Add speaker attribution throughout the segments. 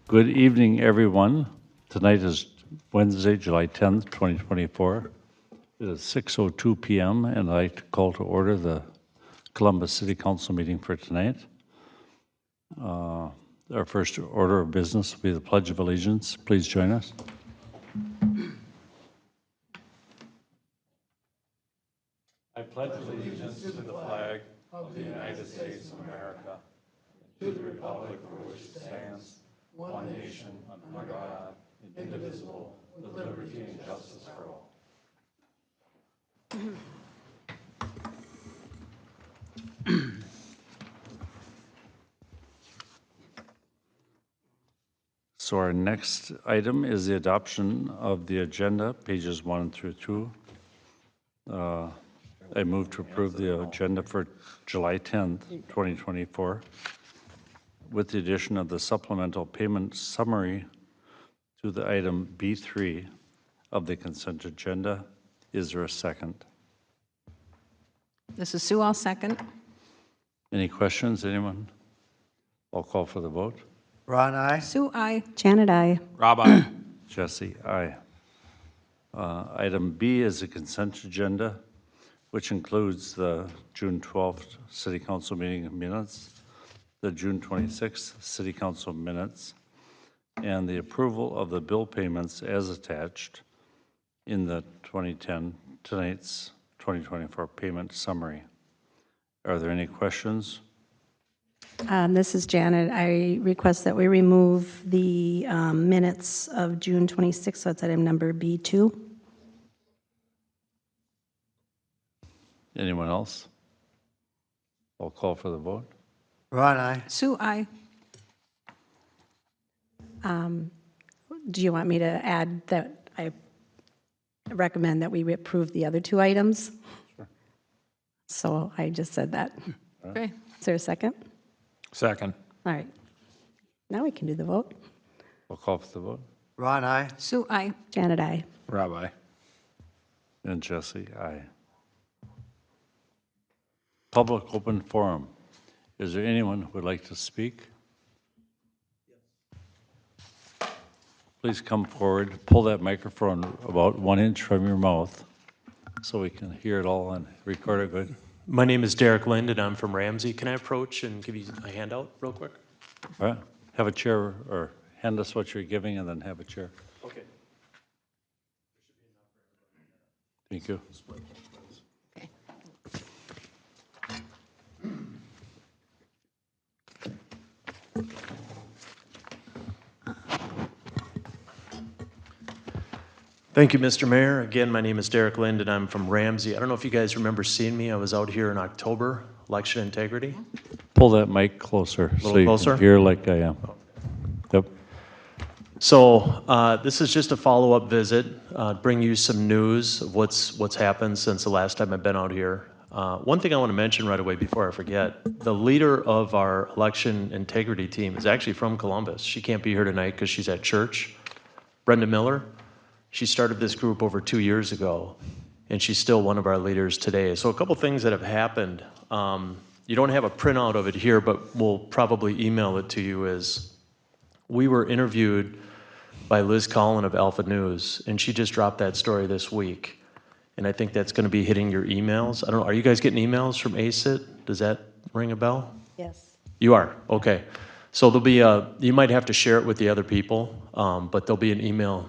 Speaker 1: Good evening, everyone. Tonight is Wednesday, July 10th, 2024. It is 6:02 p.m. and I'd like to call to order the Columbus City Council meeting for tonight. Our first order of business will be the Pledge of Allegiance. Please join us. I pledge allegiance to the flag of the United States of America, and to the republic for which it stands, one nation, under God, indivisible, with liberty and justice for all. So our next item is the adoption of the agenda, pages 1 through 2. I move to approve the agenda for July 10th, 2024, with the addition of the supplemental payment summary to the item B3 of the consent agenda. Is there a second?
Speaker 2: This is Sue, I'll second.
Speaker 1: Any questions, anyone? I'll call for the vote.
Speaker 3: Ron, aye.
Speaker 2: Sue, aye.
Speaker 4: Janet, aye.
Speaker 5: Rob, aye.
Speaker 1: Jesse, aye. Item B is the consent agenda, which includes the June 12th City Council meeting minutes, the June 26th City Council minutes, and the approval of the bill payments as attached in the tonight's 2024 payment summary. Are there any questions?
Speaker 4: This is Janet. I request that we remove the minutes of June 26th, so it's item number B2.
Speaker 1: Anyone else? I'll call for the vote.
Speaker 3: Ron, aye.
Speaker 2: Sue, aye.
Speaker 4: Do you want me to add that I recommend that we approve the other two items?
Speaker 1: Sure.
Speaker 4: So I just said that.
Speaker 2: Okay.
Speaker 4: Is there a second?
Speaker 5: Second.
Speaker 4: All right. Now we can do the vote.
Speaker 1: I'll call for the vote.
Speaker 3: Ron, aye.
Speaker 2: Sue, aye.
Speaker 4: Janet, aye.
Speaker 5: Rob, aye.
Speaker 1: And Jesse, aye. Public open forum. Is there anyone who would like to speak? Please come forward. Pull that microphone about 1 inch from your mouth so we can hear it all and record it good.
Speaker 6: My name is Derek Lind, and I'm from Ramsey. Can I approach and give you a handout real quick?
Speaker 1: All right. Have a chair or hand us what you're giving and then have a chair.
Speaker 6: Okay.
Speaker 1: Thank you.
Speaker 2: Okay.
Speaker 6: Thank you, Mr. Mayor. Again, my name is Derek Lind, and I'm from Ramsey. I don't know if you guys remember seeing me. I was out here in October, election integrity.
Speaker 1: Pull that mic closer so you
Speaker 6: closer?
Speaker 1: can hear like I am. Yep.
Speaker 6: So this is just a follow-up visit, bring you some news of what's happened since the last time I've been out here. One thing I want to mention right away before I forget, the leader of our election integrity team is actually from Columbus. She can't be here tonight because she's at church. Brenda Miller, she started this group over 2 years ago, and she's still one of our leaders today. So a couple things that have happened. You don't have a printout of it here, but we'll probably email it to you, is we were interviewed by Liz Collin of Alpha News, and she just dropped that story this week. And I think that's going to be hitting your emails. I don't know, are you guys getting emails from ACIT? Does that ring a bell?
Speaker 4: Yes.
Speaker 6: You are? Okay. So there'll be you might have to share it with the other people, but there'll be an email.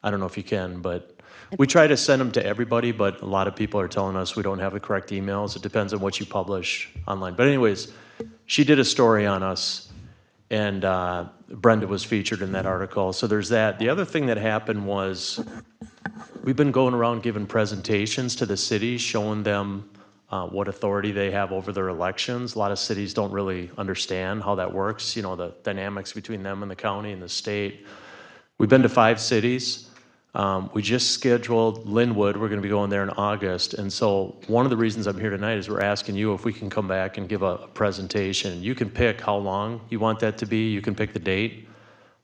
Speaker 6: I don't know if you can, but we try to send them to everybody, but a lot of people are telling us we don't have the correct emails. It depends on what you publish online. But anyways, she did a story on us, and Brenda was featured in that article. So there's that. The other thing that happened was we've been going around giving presentations to the cities, showing them what authority they have over their elections. A lot of cities don't really understand how that works, you know, the dynamics between them and the county and the state. We've been to 5 cities. We just scheduled Linwood. We're going to be going there in August. And so one of the reasons I'm here tonight is we're asking you if we can come back and give a presentation. You can pick how long you want that to be. You can pick the date.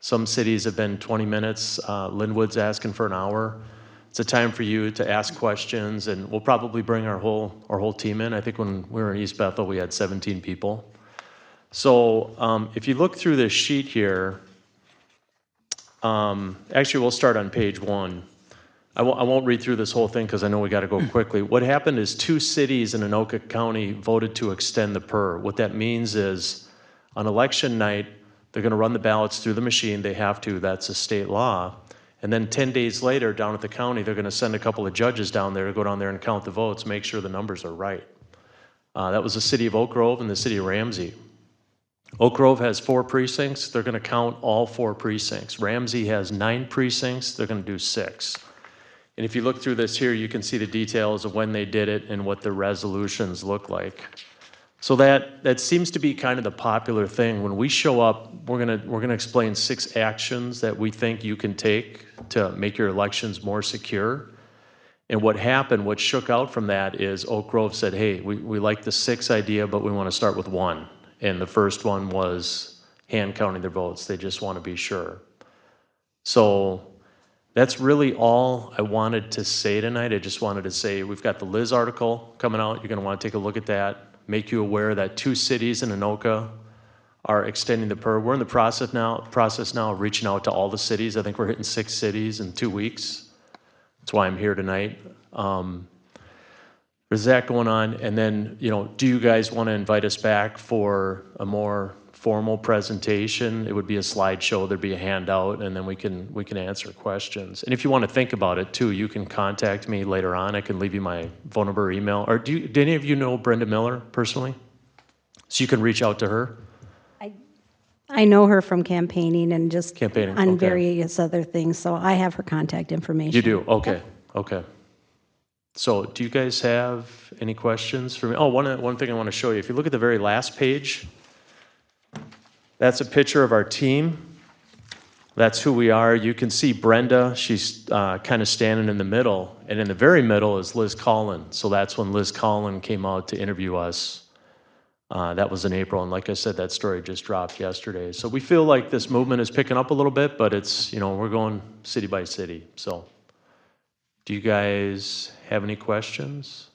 Speaker 6: Some cities have been 20 minutes. Linwood's asking for an hour. It's a time for you to ask questions, and we'll probably bring our whole team in. I think when we were in East Bethel, we had 17 people. So if you look through this sheet here, Actually, we'll start on page 1. I won't read through this whole thing because I know we got to go quickly. What happened is 2 cities in Anoka County voted to extend the PER. What that means is on election night, they're going to run the ballots through the machine. They have to. That's a state law. And then 10 days later, down at the county, they're going to send a couple of judges down there to go down there and count the votes, make sure the numbers are right. That was the city of Oak Grove and the city of Ramsey. Oak Grove has 4 precincts. They're going to count all 4 precincts. Ramsey has 9 precincts. They're going to do 6. And if you look through this here, you can see the details of when they did it and what the resolutions look like. So that seems to be kind of the popular thing. When we show up, we're gonna explain 6 actions that we think you can take to make your elections more secure. And what happened, what shook out from that is Oak Grove said, hey, we like the 6 idea, but we want to start with 1. And the first one was hand counting their votes. They just want to be sure. So that's really all I wanted to say tonight. I just wanted to say we've got the Liz article coming out. You're going to want to take a look at that. Make you aware that 2 cities in Anoka are extending the PER. We're in the process now of reaching out to all the cities. I think we're hitting 6 cities in 2 weeks. That's why I'm here tonight. There's that going on. And then, do you guys want to invite us back for a more formal presentation? It would be a slideshow, there'd be a handout, and then we can answer questions. And if you want to think about it too, you can contact me later on. I can leave you my phone number or email. Or do any of you know Brenda Miller personally? So you can reach out to her?
Speaker 4: I know her from campaigning and just
Speaker 6: Campaigning,
Speaker 4: on
Speaker 6: okay.
Speaker 4: various other things, so I have her contact information.
Speaker 6: You do? Okay, okay. So do you guys have any questions for me? Oh, one thing I want to show you. If you look at the very last page, that's a picture of our team. That's who we are. You can see Brenda. She's kind of standing in the middle. And in the very middle is Liz Collin. So that's when Liz Collin came out to interview us. That was in April. And like I said, that story just dropped yesterday. So we feel like this movement is picking up a little bit, but it's, we're going city by city. So do you guys have any questions?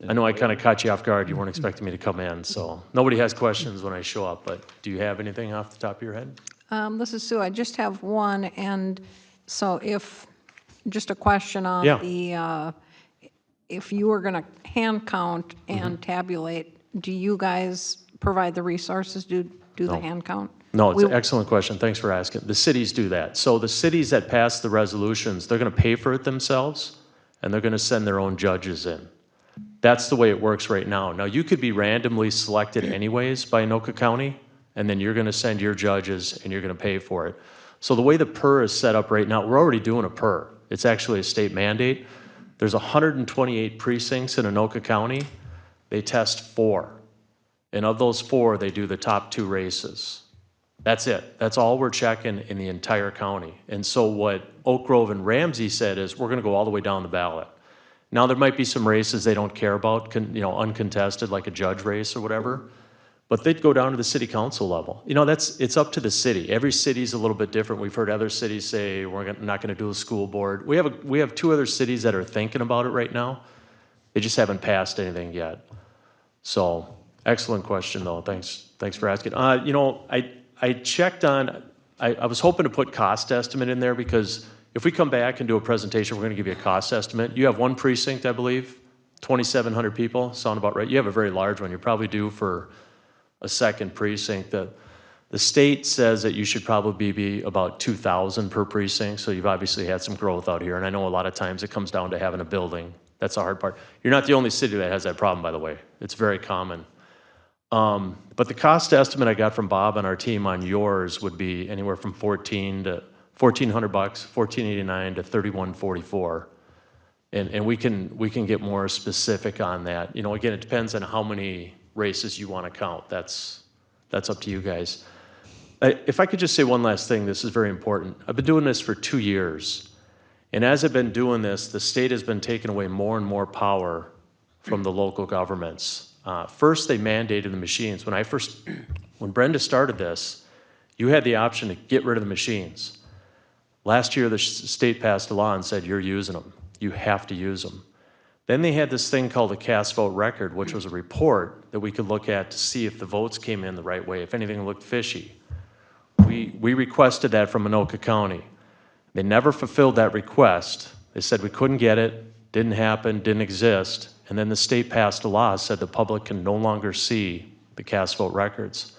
Speaker 6: I know I kind of caught you off guard. You weren't expecting me to come in, so nobody has questions when I show up, but do you have anything off the top of your head?
Speaker 2: This is Sue. I just have one, and so just a question on
Speaker 6: Yeah.
Speaker 2: if you were going to hand count and tabulate, do you guys provide the resources to do the hand count?
Speaker 6: No, it's an excellent question. Thanks for asking. The cities do that. So the cities that pass the resolutions, they're going to pay for it themselves, and they're going to send their own judges in. That's the way it works right now. Now, you could be randomly selected anyways by Anoka County, and then you're going to send your judges, and you're going to pay for it. So the way the PER is set up right now, we're already doing a PER. It's actually a state mandate. There's 128 precincts in Anoka County. They test 4. And of those 4, they do the top 2 races. That's it. That's all we're checking in the entire county. And so what Oak Grove and Ramsey said is we're going to go all the way down the ballot. Now, there might be some races they don't care about, uncontested, like a judge race or whatever, but they'd go down to the city council level. It's up to the city. Every city's a little bit different. We've heard other cities say we're not going to do a school board. We have 2 other cities that are thinking about it right now. They just haven't passed anything yet. So, excellent question though. Thanks for asking. I checked on. I was hoping to put cost estimate in there because if we come back and do a presentation, we're going to give you a cost estimate. You have 1 precinct, I believe, 2,700 people. Sound about right? You have a very large one. You're probably due for a second precinct. The state says that you should probably be about 2,000 per precinct, so you've obviously had some growth out here, and I know a lot of times it comes down to having a building. That's the hard part. You're not the only city that has that problem, by the way. It's very common. But the cost estimate I got from Bob and our team on yours would be anywhere from $1,400, $1,489 to $3,144, and we can get more specific on that. Again, it depends on how many races you want to count. That's up to you guys. If I could just say one last thing, this is very important. I've been doing this for 2 years, and as I've been doing this, the state has been taking away more and more power from the local governments. First, they mandated the machines. When Brenda started this, you had the option to get rid of the machines. Last year, the state passed a law and said, you're using them. You have to use them. Then they had this thing called a cast vote record, which was a report that we could look at to see if the votes came in the right way, if anything looked fishy. we requested that from Anoka County. They never fulfilled that request. They said we couldn't get it, didn't happen, didn't exist, and then the state passed a law, said the public can no longer see the cast vote records.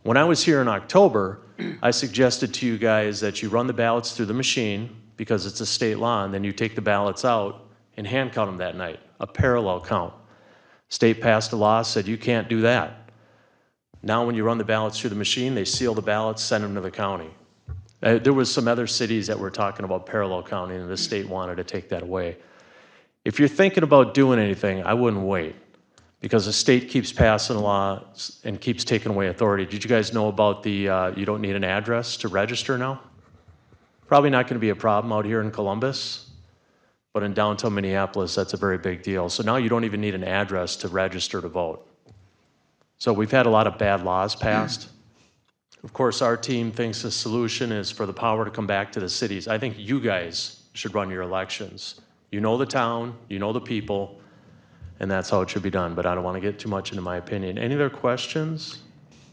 Speaker 6: When I was here in October, I suggested to you guys that you run the ballots through the machine because it's a state law, and then you take the ballots out and hand count them that night, a parallel count. State passed a law, said you can't do that. Now when you run the ballots through the machine, they seal the ballots, send them to the county. There was some other cities that were talking about parallel counting, and the state wanted to take that away. If you're thinking about doing anything, I wouldn't wait, because the state keeps passing laws and keeps taking away authority. Did you guys know about the you don't need an address to register now? Probably not going to be a problem out here in Columbus, but in downtown Minneapolis, that's a very big deal. So now you don't even need an address to register to vote. So we've had a lot of bad laws passed. Of course, our team thinks the solution is for the power to come back to the cities. I think you guys should run your elections. You know the town, you know the people, and that's how it should be done, but I don't want to get too much into my opinion. Any other questions?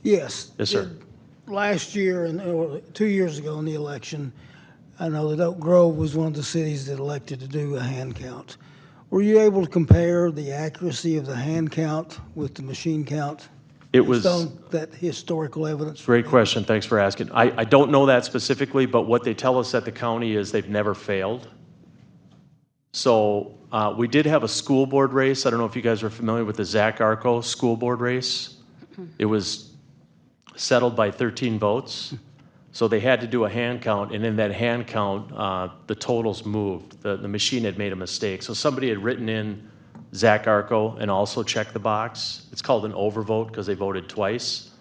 Speaker 5: Yes.
Speaker 6: Yes, sir.
Speaker 5: Last year, or 2 years ago in the election, I know that Oak Grove was one of the cities that elected to do a hand count. Were you able to compare the accuracy of the hand count with the machine count?
Speaker 6: It was.
Speaker 5: Based on that historical evidence?
Speaker 6: Great question, thanks for asking. I don't know that specifically, but what they tell us at the county is they've never failed. So we did have a school board race. I don't know if you guys are familiar with the Zach Arco school board race. It was settled by 13 votes. So they had to do a hand count, and in that hand count, the totals moved. The machine had made a mistake. So somebody had written in Zach Arco and also checked the box. It's called an overvote because they voted twice.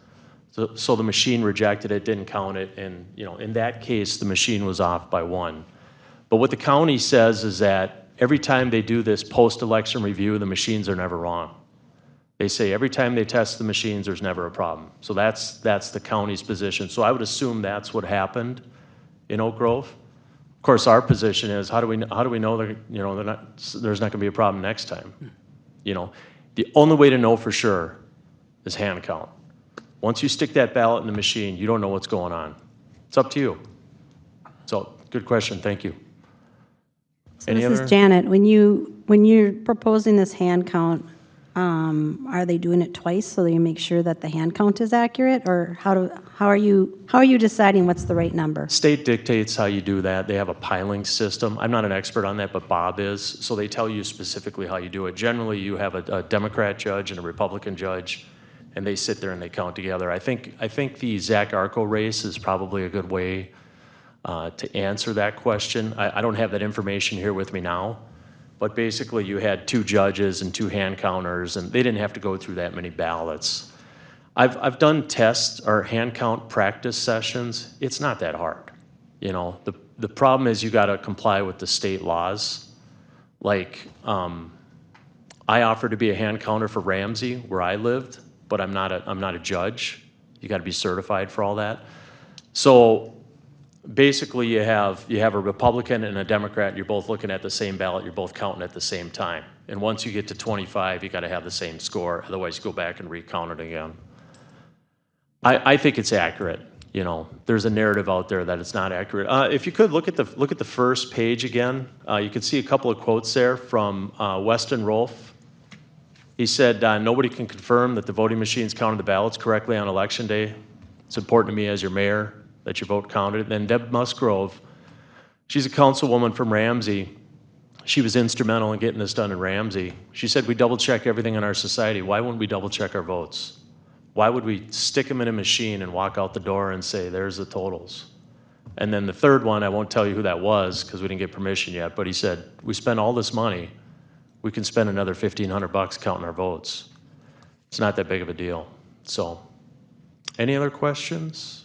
Speaker 6: So the machine rejected it, didn't count it, and in that case, the machine was off by 1. But what the county says is that every time they do this post-election review, the machines are never wrong. They say every time they test the machines, there's never a problem. So that's the county's position. So I would assume that's what happened in Oak Grove. Of course, our position is how do we know that there's not going to be a problem next time? The only way to know for sure is hand count. Once you stick that ballot in the machine, you don't know what's going on. It's up to you. So good question. Thank you.
Speaker 4: So this is Janet. When you're proposing this hand count, are they doing it twice so that you make sure that the hand count is accurate, or how are you deciding what's the right number?
Speaker 6: State dictates how you do that. They have a piling system. I'm not an expert on that, but Bob is. So they tell you specifically how you do it. Generally, you have a Democrat judge and a Republican judge, and they sit there and they count together. I think the Zach Arco race is probably a good way to answer that question. I don't have that information here with me now, but basically you had 2 judges and 2 hand counters, and they didn't have to go through that many ballots. I've done tests or hand count practice sessions. It's not that hard. The problem is you got to comply with the state laws. Like I offered to be a hand counter for Ramsey where I lived, but I'm not a judge. You got to be certified for all that. So basically you have a Republican and a Democrat, you're both looking at the same ballot, you're both counting at the same time. And once you get to 25, you got to have the same score, otherwise you go back and recount it again. I think it's accurate. There's a narrative out there that it's not accurate. If you could look at the first page again, you can see a couple of quotes there from Weston Rolfe. He said, nobody can confirm that the voting machines counted the ballots correctly on election day. It's important to me as your mayor that your vote counted. Then Deb Musgrove, she's a councilwoman from Ramsey. She was instrumental in getting this done in Ramsey. She said, we double check everything in our society. Why wouldn't we double check our votes? Why would we stick them in a machine and walk out the door and say, there's the totals? And then the third one, I won't tell you who that was because we didn't get permission yet, but he said, we spent all this money, we can spend another $1,500 counting our votes. It's not that big of a deal. So, any other questions?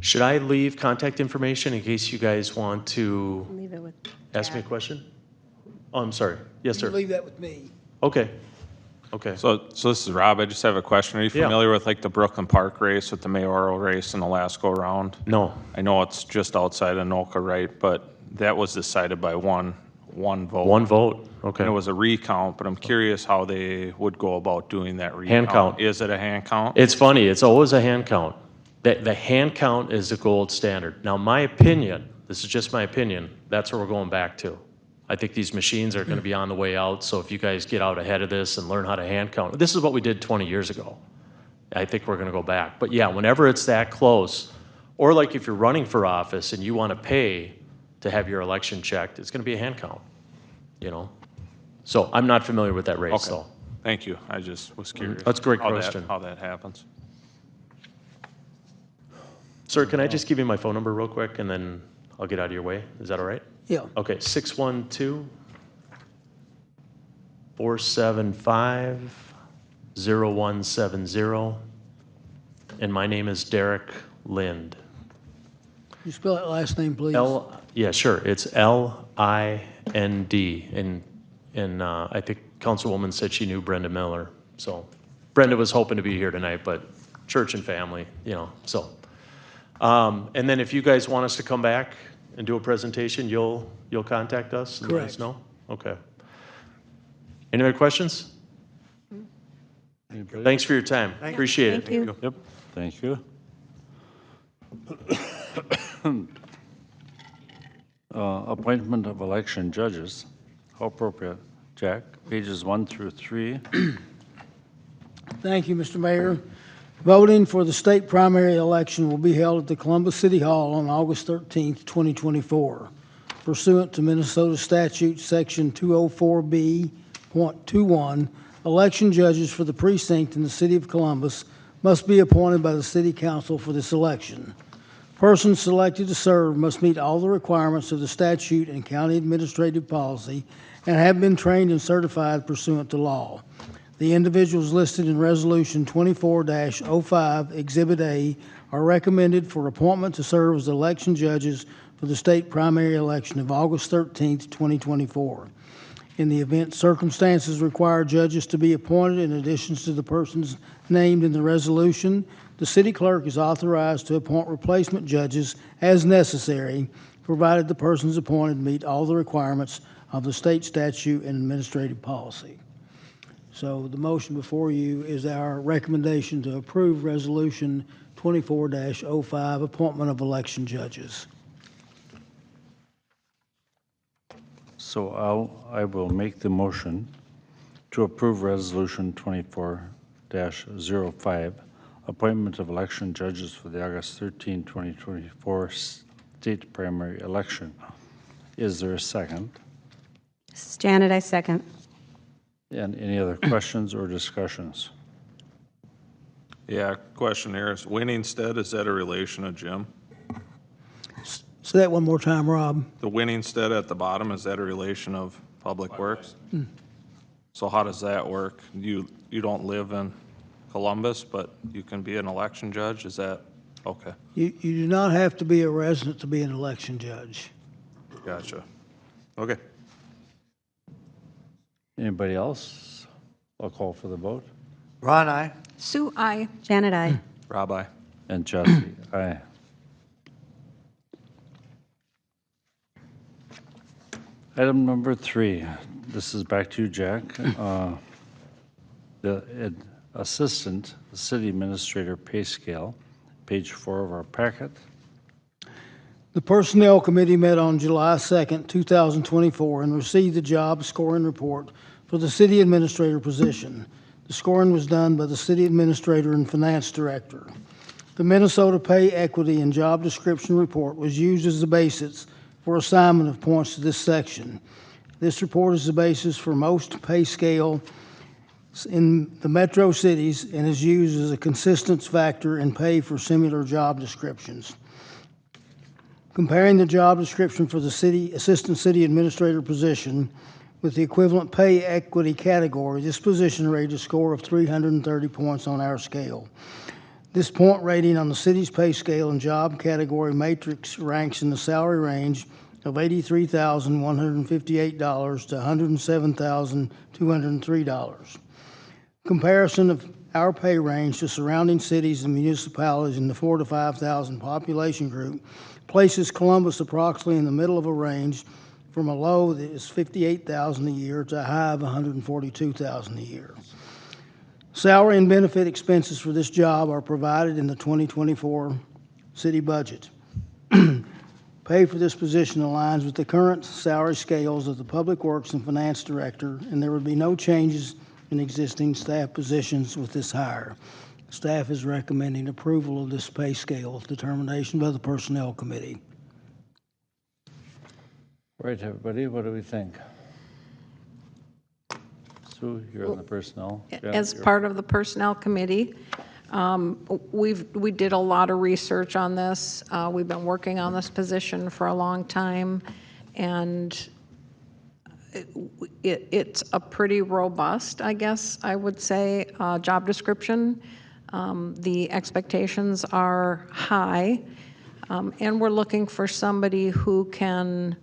Speaker 6: Should I leave contact information in case you guys want to
Speaker 4: Leave it with
Speaker 6: ask me a question? Oh, I'm sorry. Yes, sir.
Speaker 5: Leave that with me.
Speaker 6: Okay. Okay.
Speaker 7: So this is Rob. I just have a question. Are you
Speaker 6: Yeah.
Speaker 7: familiar with like the Brooklyn Park race with the mayoral race in the last go round?
Speaker 6: No.
Speaker 7: I know it's just outside of Anoka, right? But that was decided by one one vote.
Speaker 6: One vote, okay.
Speaker 7: And it was a recount, but I'm curious how they would go about doing that recount.
Speaker 6: Hand count.
Speaker 7: Is it a hand count?
Speaker 6: It's funny, it's always a hand count. The hand count is the gold standard. Now, my opinion, this is just my opinion, that's where we're going back to. I think these machines are going to be on the way out, so if you guys get out ahead of this and learn how to hand count, this is what we did 20 years ago. I think we're going to go back. But yeah, whenever it's that close, or like if you're running for office and you want to pay to have your election checked, it's going to be a hand count, you know? So I'm not familiar with that race,
Speaker 7: Okay.
Speaker 6: though.
Speaker 7: Thank you. I just was curious.
Speaker 6: That's a great
Speaker 7: how
Speaker 6: question.
Speaker 7: How that happens.
Speaker 6: Sir, can I just give you my phone number real quick, and then I'll get out of your way? Is that all right?
Speaker 5: Yeah.
Speaker 6: Okay, 612-475-0170. And my name is Derek Lind.
Speaker 5: You spell that last name, please?
Speaker 6: Yeah, sure. It's L-I-N-D. And I think Councilwoman said she knew Brenda Miller. So Brenda was hoping to be here tonight, but church and family, you know, so. And then if you guys want us to come back and do a presentation, you'll contact us and let us
Speaker 5: Correct.
Speaker 6: know? Okay. Any other questions?
Speaker 1: Anybody?
Speaker 6: Thanks for your time. Appreciate it.
Speaker 4: Thank you.
Speaker 1: Yep, thank you. Appointment of election judges, how appropriate. Jack, pages 1 through 3.
Speaker 5: Thank you, Mr. Mayor. Voting for the state primary election will be held at the Columbus City Hall on August 13th, 2024. Pursuant to Minnesota Statutes, Section 204B.21, election judges for the precinct in the city of Columbus must be appointed by the city council for this election. Persons selected to serve must meet all the requirements of the statute and county administrative policy and have been trained and certified pursuant to law. The individuals listed in Resolution 24-05, Exhibit A, are recommended for appointment to serve as election judges for the state primary election of August 13th, 2024. In the event circumstances require judges to be appointed in addition to the persons named in the resolution, the city clerk is authorized to appoint replacement judges as necessary, provided the persons appointed meet all the requirements of the state statute and administrative policy. So the motion before you is our recommendation to approve Resolution 24-05, appointment of election judges.
Speaker 1: So I will make the motion to approve Resolution 24-05, appointment of election judges for the August 13, 2024 state primary election. Is there a second?
Speaker 4: This is Janet, I second.
Speaker 1: And any other questions or discussions?
Speaker 7: Yeah, question here is Winningstead, is that a relation of Jim?
Speaker 5: Say that one more time, Rob.
Speaker 7: The Winningstead at the bottom, is that a relation of Public Works? So how does that work? You don't live in Columbus, but you can be an election judge? Is that, okay,
Speaker 5: You do not have to be a resident to be an election judge.
Speaker 7: gotcha. Okay.
Speaker 1: Anybody else? I'll call for the vote.
Speaker 3: Ron, aye.
Speaker 2: Sue, I.
Speaker 4: Janet, I.
Speaker 7: Rob, aye.
Speaker 1: And Jesse, aye. Item number 3, this is back to you, Jack. The assistant city administrator pay scale, page 4 of our packet.
Speaker 5: The Personnel Committee met on July 2nd, 2024, and received the job scoring report for the city administrator position. The scoring was done by the city administrator and finance director. The Minnesota Pay Equity and Job Description Report was used as the basis for assignment of points to this section. This report is the basis for most pay scale in the metro cities and is used as a consistency factor in pay for similar job descriptions. Comparing the job description for the assistant city administrator position with the equivalent pay equity category, this position rated a score of 330 points on our scale. This point rating on the city's pay scale and job category matrix ranks in the salary range of $83,158 to $107,203. Comparison of our pay range to surrounding cities and municipalities in the 4,000 to 5,000 population group places Columbus approximately in the middle of a range from a low that is $58,000 a year to a high of $142,000 a year. Salary and benefit expenses for this job are provided in the 2024 city budget. Pay for this position aligns with the current salary scales of the Public Works and Finance Director, and there would be no changes in existing staff positions with this hire. Staff is recommending approval of this pay scale determination by the Personnel Committee.
Speaker 1: Right, everybody, what do we think? Sue, you're on the personnel.
Speaker 2: As part of the Personnel Committee, we did a lot of research on this. We've been working on this position for a long time, and it's a pretty robust, I guess I would say, job description. The expectations are high, and we're looking for somebody who can,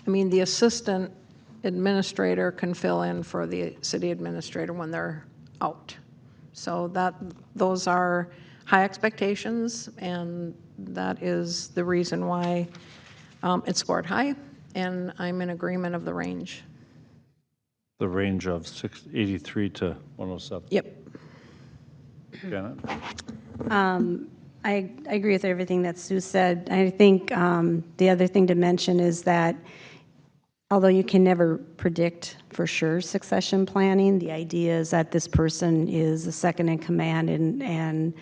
Speaker 2: I mean, the assistant administrator can fill in for the city administrator when they're out. So those are high expectations, and that is the reason why it scored high, and I'm in agreement of the range.
Speaker 1: The range of 83 to 107.
Speaker 2: Yep.
Speaker 1: Janet?
Speaker 4: I agree with everything that Sue said. I think the other thing to mention is that although you can never predict for sure succession planning, the idea is that this person is a second in command, and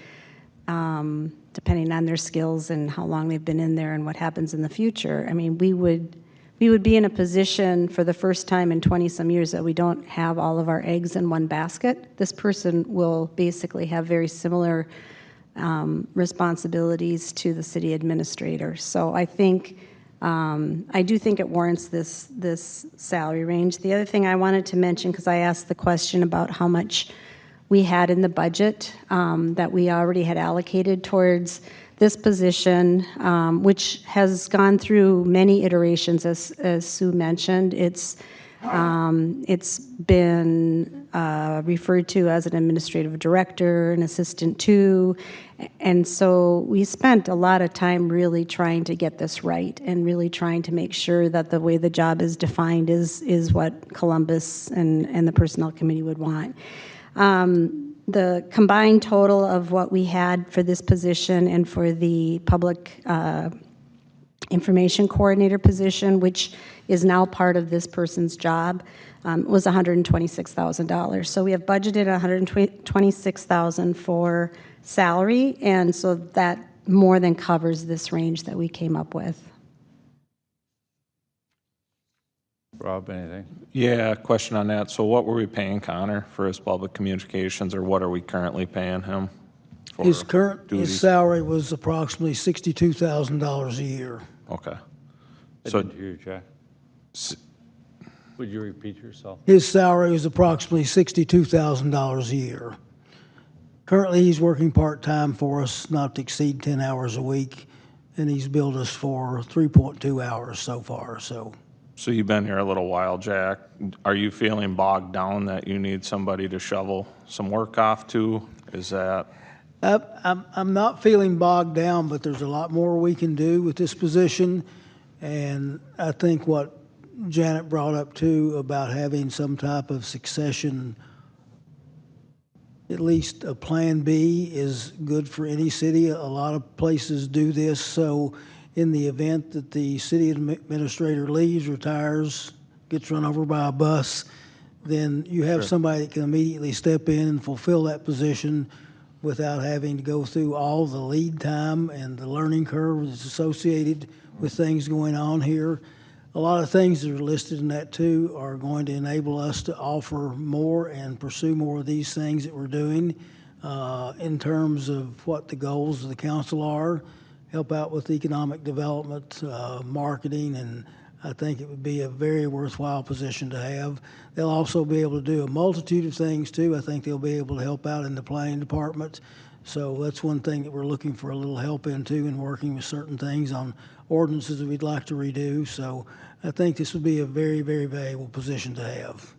Speaker 4: depending on their skills and how long they've been in there and what happens in the future, I mean, we would be in a position for the first time in 20-some years that we don't have all of our eggs in one basket. This person will basically have very similar responsibilities to the city administrator. So I think I do think it warrants this salary range. The other thing I wanted to mention, because I asked the question about how much we had in the budget that we already had allocated towards this position, which has gone through many iterations, as Sue mentioned. It's been referred to as an administrative director, an assistant two, and so we spent a lot of time really trying to get this right and really trying to make sure that the way the job is defined is what Columbus and the Personnel Committee would want. The combined total of what we had for this position and for the public information coordinator position, which is now part of this person's job, was $126,000. So we have budgeted $126,000 for salary, and so that more than covers this range that we came up with.
Speaker 1: Rob, anything?
Speaker 7: Yeah, question on that. So what were we paying Connor for his public communications, or what are we currently paying him for
Speaker 5: His
Speaker 7: duties?
Speaker 5: salary was approximately $62,000 a year.
Speaker 7: Okay.
Speaker 1: I
Speaker 7: So
Speaker 1: didn't hear you, Jack. Would you repeat yourself?
Speaker 5: His salary is approximately $62,000 a year. Currently, he's working part-time for us, not to exceed 10 hours a week, and he's billed us for 3.2 hours so far, so.
Speaker 7: So you've been here a little while, Jack. Are you feeling bogged down that you need somebody to shovel some work off to? Is that?
Speaker 5: I'm not feeling bogged down, but there's a lot more we can do with this position. And I think what Janet brought up too about having some type of succession, at least a plan B, is good for any city. A lot of places do this. So in the event that the city administrator leaves, retires, gets run over by a bus, then you have somebody that can immediately step in and fulfill that position without having to go through all the lead time and the learning curve that's associated with things going on here. A lot of things that are listed in that too are going to enable us to offer more and pursue more of these things that we're doing in terms of what the goals of the council are, help out with economic development, marketing, and I think it would be a very worthwhile position to have. They'll also be able to do a multitude of things too. I think they'll be able to help out in the planning department. So that's one thing that we're looking for a little help into, and working with certain things on ordinances that we'd like to redo. So I think this would be a very, very valuable position to have.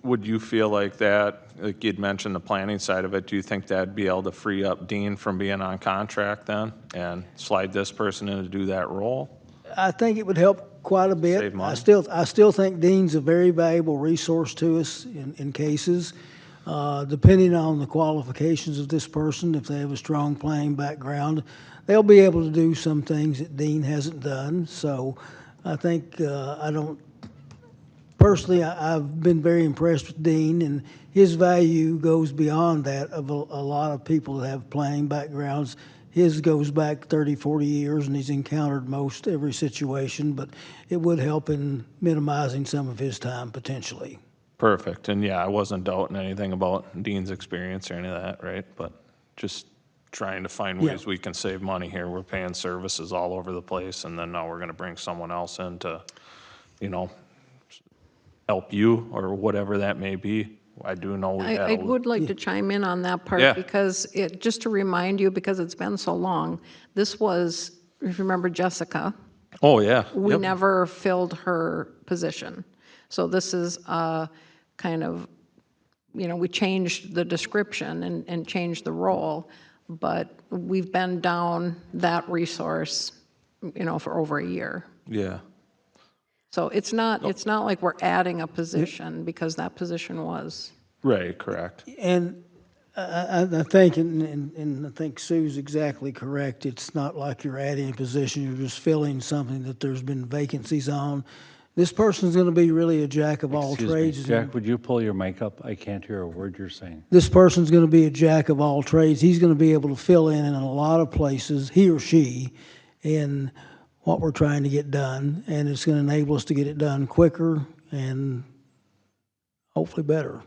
Speaker 7: Would you feel like that, like you'd mentioned the planning side of it, do you think that'd be able to free up Dean from being on contract then and slide this person in to do that role?
Speaker 5: I think it would help quite a bit.
Speaker 7: Save money.
Speaker 5: I still think Dean's a very valuable resource to us in cases. Depending on the qualifications of this person, if they have a strong planning background, they'll be able to do some things that Dean hasn't done. So I think, personally, I've been very impressed with Dean, and his value goes beyond that of a lot of people that have planning backgrounds. His goes back 30, 40 years, and he's encountered most every situation, but it would help in minimizing some of his time potentially.
Speaker 7: Perfect. And yeah, I wasn't doubting anything about Dean's experience or any of that, right? But just trying to find ways we can save money here. We're paying services all over the place, and then now we're gonna bring someone else in to, you know, help you or whatever that may be. I do know we had
Speaker 2: I would like to chime in on that part
Speaker 7: Yeah.
Speaker 2: because just to remind you, because it's been so long, this was, if you remember Jessica,
Speaker 7: Oh, yeah.
Speaker 2: we
Speaker 7: Yep.
Speaker 2: never filled her position. So this is kind of, we changed the description and changed the role, but we've been down that resource, for over a year.
Speaker 7: Yeah.
Speaker 2: So it's not like we're adding a position because that position was.
Speaker 7: Right, correct.
Speaker 5: And I think, and I think Sue's exactly correct, it's not like you're adding a position, you're just filling something that there's been vacancies on. This person's going to be really a jack of all
Speaker 1: Excuse me,
Speaker 5: trades.
Speaker 1: Jack, would you pull your mic up? I can't hear a word you're saying.
Speaker 5: This person's going to be a jack of all trades. He's going to be able to fill in a lot of places, he or she, in what we're trying to get done, and it's going to enable us to get it done quicker and hopefully better.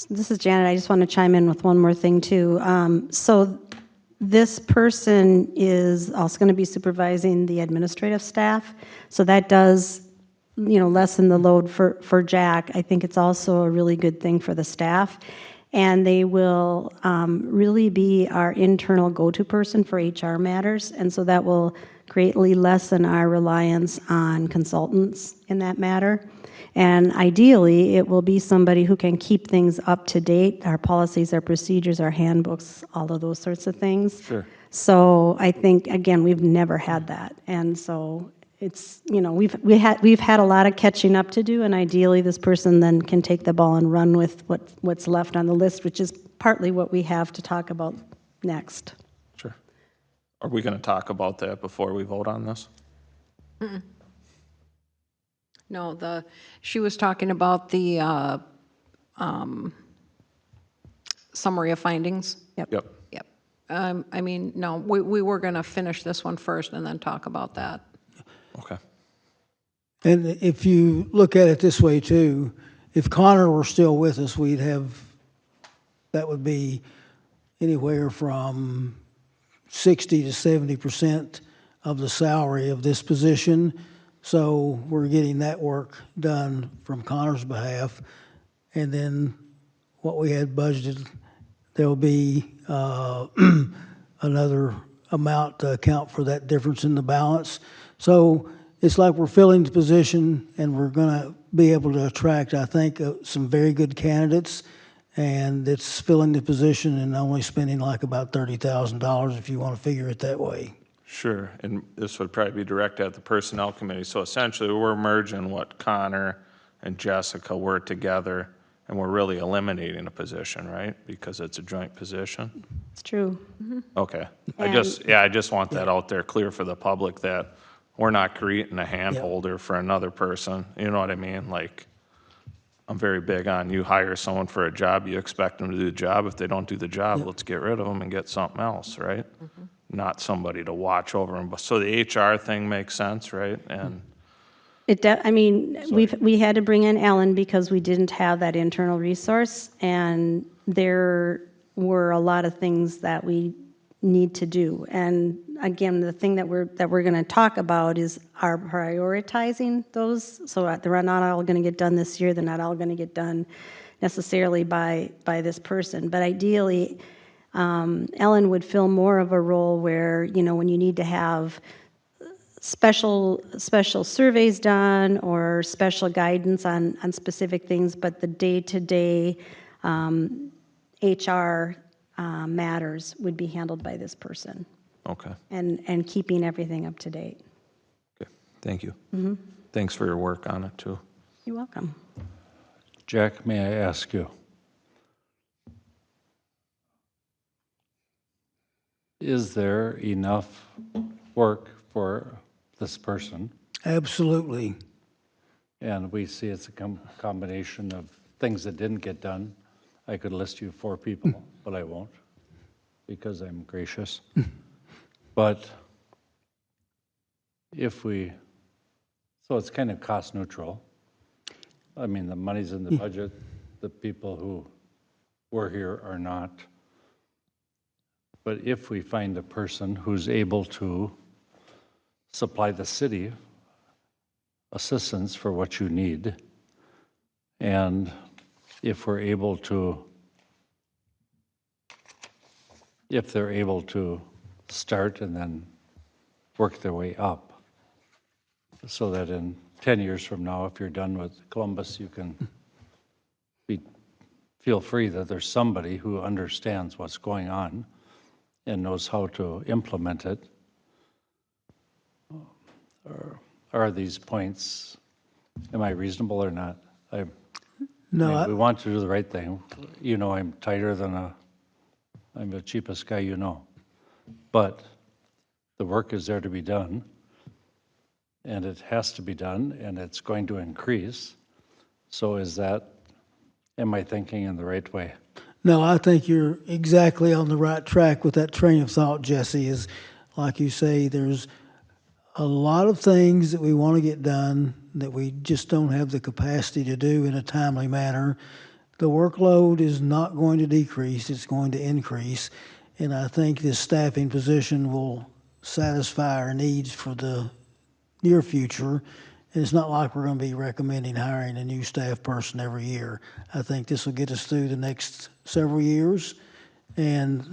Speaker 4: This is Janet. I just want to chime in with one more thing too. So this person is also going to be supervising the administrative staff. So that does, lessen the load for Jack. I think it's also a really good thing for the staff. And they will really be our internal go-to person for HR matters. And so that will greatly lessen our reliance on consultants in that matter. And ideally, it will be somebody who can keep things up to date, our policies, our procedures, our handbooks, all of those sorts of things.
Speaker 1: Sure.
Speaker 4: So I think, again, we've never had that. And so it's, we've had a lot of catching up to do, and ideally this person then can take the ball and run with what's left on the list, which is partly what we have to talk about next.
Speaker 7: Sure. Are we gonna talk about that before we vote on this?
Speaker 2: No, she was talking about the summary of findings.
Speaker 7: Yep.
Speaker 2: Yep. No, we were going to finish this one first and then talk about that.
Speaker 7: Okay.
Speaker 5: And if you look at it this way too, if Connor were still with us, that would be anywhere from 60 to 70% of the salary of this position. So we're getting that work done from Connor's behalf. And then what we had budgeted, there'll be another amount to account for that difference in the balance. So it's like we're filling the position, and we're going to be able to attract, I think, some very good candidates. And it's filling the position and only spending like about $30,000 if you want to figure it that way.
Speaker 7: Sure, and this would probably be directed at the Personnel Committee. So essentially, we're merging what Connor and Jessica were together, and we're really eliminating a position, right? Because it's a joint position?
Speaker 4: It's true.
Speaker 7: Okay.
Speaker 4: And-
Speaker 7: I just want that out there clear for the public that we're not creating a hand holder for another person. You know what I mean? Like, I'm very big on you hire someone for a job, you expect them to do the job. If they don't do the job, let's get rid of them and get something else, right? Not somebody to watch over them. So the HR thing makes sense, right? And
Speaker 4: we had to bring in Ellen because we didn't have that internal resource, and there were a lot of things that we need to do. And again, the thing that we're going to talk about is our prioritizing those. So they're not all going to get done this year. They're not all going to get done necessarily by this person. But ideally, Ellen would fill more of a role where, when you need to have special surveys done or special guidance on specific things, but the day-to-day HR matters would be handled by this person.
Speaker 7: okay.
Speaker 4: And keeping everything up to date.
Speaker 7: Thank you. Thanks for your work on it, too.
Speaker 4: You're welcome.
Speaker 1: Jack, may I ask you? Is there enough work for this person?
Speaker 5: Absolutely.
Speaker 1: And we see it's a combination of things that didn't get done. I could list you 4 people, but I won't because I'm gracious. But if we, so it's kind of cost neutral. I mean, the money's in the budget. The people who were here are not. But if we find a person who's able to supply the city assistance for what you need, and if we're able to, if they're able to start and then work their way up, so that in 10 years from now, if you're done with Columbus, you can feel free that there's somebody who understands what's going on and knows how to implement it. Are these points, am I reasonable or not?
Speaker 5: No,
Speaker 1: We want to do the right thing. You know, I'm tighter than I'm the cheapest guy you know. But the work is there to be done, and it has to be done, and it's going to increase. So am I thinking in the right way?
Speaker 5: No, I think you're exactly on the right track with that train of thought, Jesse. Is like you say, there's a lot of things that we want to get done that we just don't have the capacity to do in a timely manner. The workload is not going to decrease, it's going to increase. And I think this staffing position will satisfy our needs for the near future. And it's not like we're going to be recommending hiring a new staff person every year. I think this will get us through the next several years, and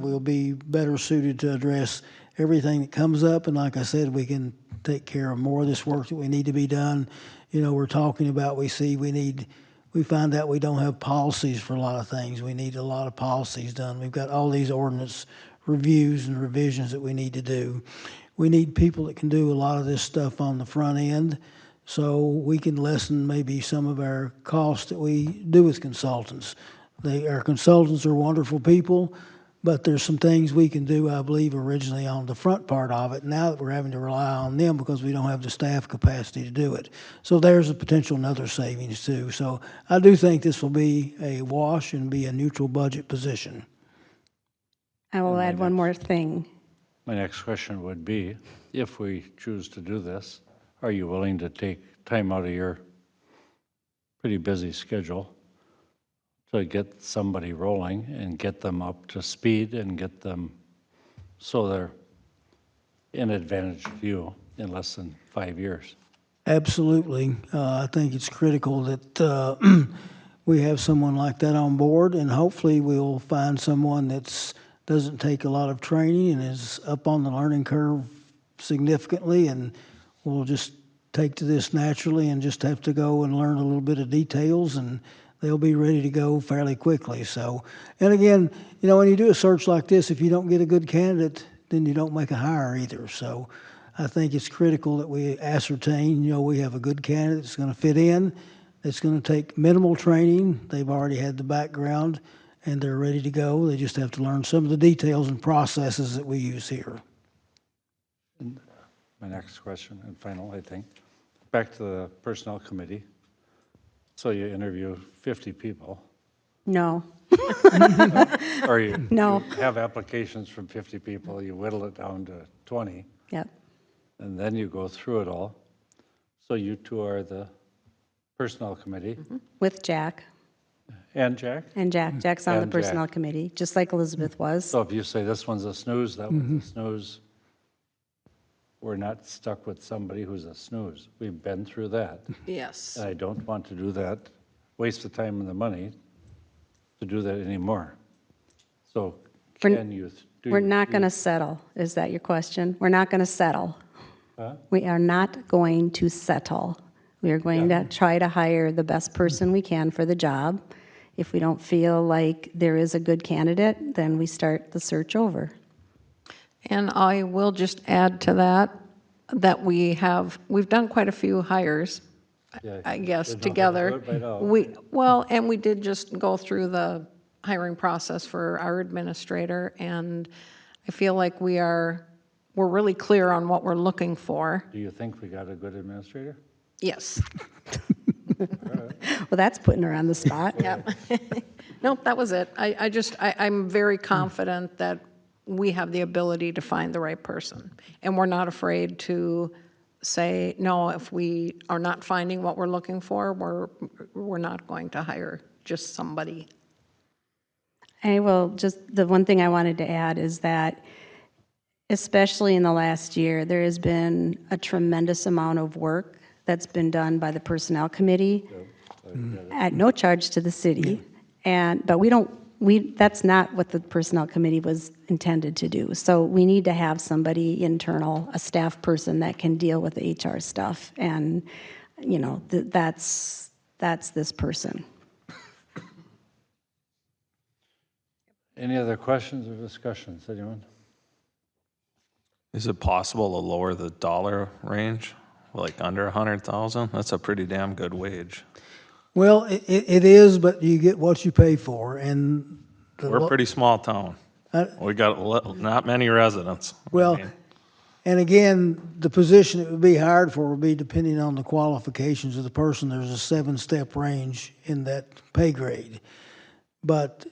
Speaker 5: we'll be better suited to address everything that comes up. And like I said, we can take care of more of this work that we need to be done. You know, we're talking about, we find out we don't have policies for a lot of things. We need a lot of policies done. We've got all these ordinance reviews and revisions that we need to do. We need people that can do a lot of this stuff on the front end, so we can lessen maybe some of our costs that we do with consultants. Our consultants are wonderful people, but there's some things we can do, I believe, originally on the front part of it. Now that we're having to rely on them because we don't have the staff capacity to do it. So there's a potential another savings too. So I do think this will be a wash and be a neutral budget position.
Speaker 4: I will add one more thing.
Speaker 1: My next question would be, if we choose to do this, are you willing to take time out of your pretty busy schedule to get somebody rolling and get them up to speed and get them so they're in advantage of you in less than 5 years?
Speaker 5: Absolutely. I think it's critical that we have someone like that on board, and hopefully we'll find someone that doesn't take a lot of training and is up on the learning curve significantly, and will just take to this naturally and just have to go and learn a little bit of details, and they'll be ready to go fairly quickly. So, and again, you know, when you do a search like this, if you don't get a good candidate, then you don't make a hire either. So I think it's critical that we ascertain, you know, we have a good candidate that's going to fit in, that's going to take minimal training. They've already had the background and they're ready to go. They just have to learn some of the details and processes that we use here.
Speaker 1: And my next question and final, I think, back to the personnel committee. So you interview 50 people.
Speaker 4: No.
Speaker 1: Or you
Speaker 4: No.
Speaker 1: you have applications from 50 people, you whittle it down to 20,
Speaker 4: Yep.
Speaker 1: and then you go through it all. So you two are the personnel committee,
Speaker 4: With Jack.
Speaker 1: and Jack?
Speaker 4: And Jack's on the
Speaker 1: And Jack.
Speaker 4: personnel committee, just like Elizabeth was.
Speaker 1: So if you say this one's a snooze, that one's a snooze, we're not stuck with somebody who's a snooze. We've been through that.
Speaker 2: Yes.
Speaker 1: And I don't want to do that, waste the time and the money to do that anymore. So can you?
Speaker 4: We're not going to settle. Is that your question? We're not going to settle.
Speaker 1: Huh?
Speaker 4: We are not going to settle. We are going to try to hire the best person we can for the job. If we don't feel like there is a good candidate, then we start the search over.
Speaker 2: And I will just add to that, that we've done quite a few hires, I guess,
Speaker 1: they don't have to
Speaker 2: together.
Speaker 1: do it by now.
Speaker 2: Well, and we did just go through the hiring process for our administrator, and I feel like we're really clear on what we're looking for.
Speaker 1: Do you think we got a good administrator?
Speaker 2: Yes.
Speaker 4: Well, that's putting her on the spot.
Speaker 2: Yep. Nope, that was it. I'm very confident that we have the ability to find the right person. And we're not afraid to say, no, if we are not finding what we're looking for, we're not going to hire just somebody.
Speaker 4: Just the one thing I wanted to add is that, especially in the last year, there has been a tremendous amount of work that's been done by the Personnel Committee at no charge to the city. But that's not what the Personnel Committee was intended to do. So we need to have somebody internal, a staff person that can deal with the HR stuff. And, that's this person.
Speaker 1: Any other questions or discussions, anyone?
Speaker 7: Is it possible to lower the dollar range, like under 100,000? That's a pretty damn good wage.
Speaker 5: Well, it is, but you get what you pay for, and
Speaker 7: We're a pretty small town. We got not many residents.
Speaker 5: Well,
Speaker 7: I mean,
Speaker 5: and again, the position it would be hired for would be depending on the qualifications of the person. There's a 7-step range in that pay grade. But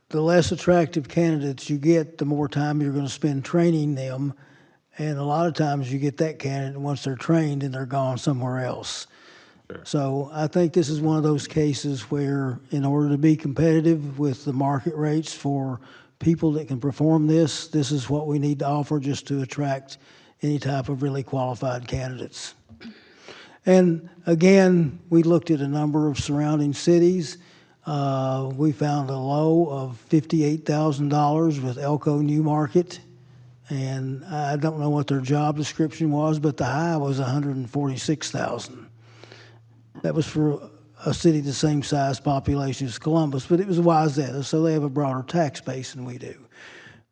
Speaker 5: the less attractive candidates you get, the more time you're going to spend training them. And a lot of times you get that candidate, once they're trained, and they're gone somewhere else.
Speaker 7: Sure.
Speaker 5: So I think this is one of those cases where, in order to be competitive with the market rates for people that can perform this is what we need to offer just to attract any type of really qualified candidates. And again, we looked at a number of surrounding cities. We found a low of $58,000 with Elko Newmarket. And I don't know what their job description was, but the high was $146,000. That was for a city the same size population as Columbus, but it was Wayzata, so they have a broader tax base than we do.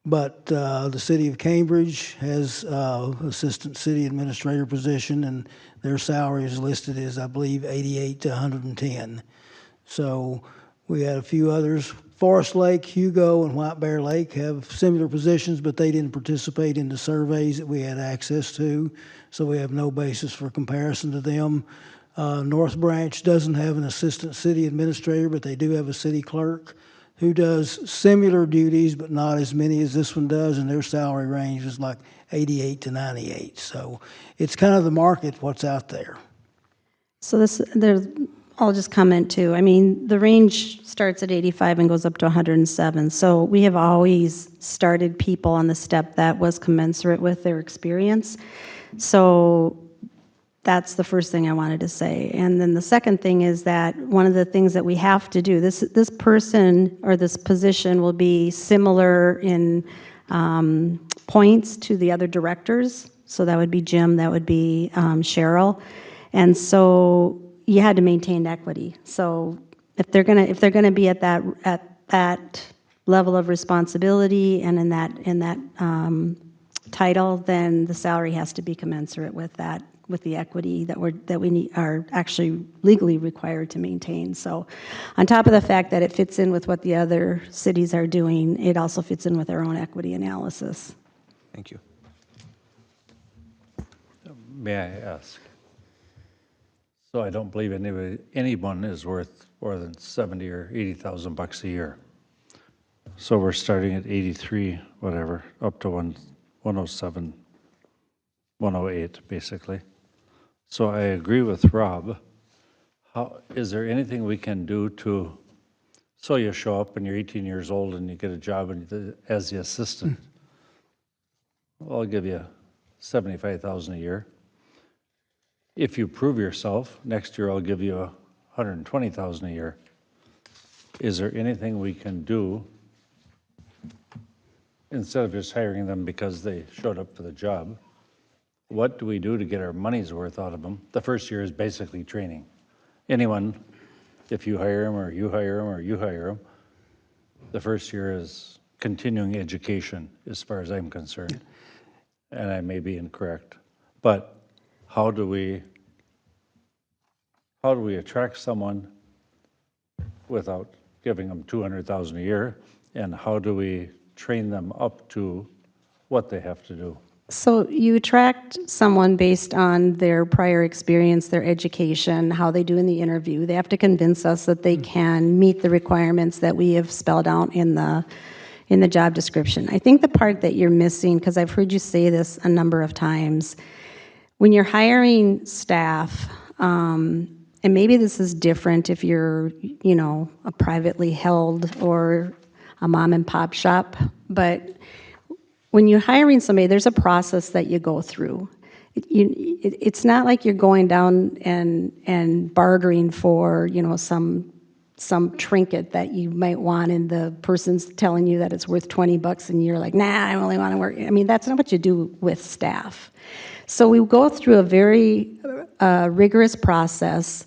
Speaker 5: But the city of Cambridge has assistant city administrator position, and their salary is listed as, I believe, 88 to 110. So we had a few others. Forest Lake, Hugo, and White Bear Lake have similar positions, but they didn't participate in the surveys that we had access to, so we have no basis for comparison to them. North Branch doesn't have an assistant city administrator, but they do have a city clerk who does similar duties, but not as many as this one does, and their salary range is like 88 to 98. So it's kind of the market, what's out there.
Speaker 4: So I'll just comment too. I mean, the range starts at 85 and goes up to 107. So we have always started people on the step that was commensurate with their experience. So that's the first thing I wanted to say. And then the second thing is that one of the things that we have to do, this person or this position will be similar in points to the other directors. So that would be Jim, that would be Cheryl. And so you had to maintain equity. So if they're gonna be at that level of responsibility and in that title, then the salary has to be commensurate with that, with the equity that we are actually legally required to maintain. So on top of the fact that it fits in with what the other cities are doing, it also fits in with our own equity analysis.
Speaker 7: Thank you.
Speaker 1: May I ask? So I don't believe anyone is worth more than 70 or 80,000 bucks a year. So we're starting at 83, whatever, up to 107, 108, basically. So I agree with Rob. Is there anything we can do to, so you show up and you're 18 years old and you get a job as the assistant? Well, I'll give you 75,000 a year. If you prove yourself, next year I'll give you 120,000 a year. Is there anything we can do instead of just hiring them because they showed up for the job? What do we do to get our money's worth out of them? The first year is basically training. Anyone, if you hire them or you hire them or you hire them, the first year is continuing education as far as I'm concerned. and I may be incorrect, but how do we attract someone without giving them $200,000 a year? And how do we train them up to what they have to do?
Speaker 4: So you attract someone based on their prior experience, their education, how they do in the interview. They have to convince us that they can meet the requirements that we have spelled out in the job description. I think the part that you're missing, because I've heard you say this a number of times, when you're hiring staff, and maybe this is different if you're, a privately held or a mom and pop shop, but when you're hiring somebody, there's a process that you go through. It's not like you're going down and bartering for, some trinket that you might want, and the person's telling you that it's worth $20, and you're like, nah, I only want to work. I mean, that's not what you do with staff. So we go through a very rigorous process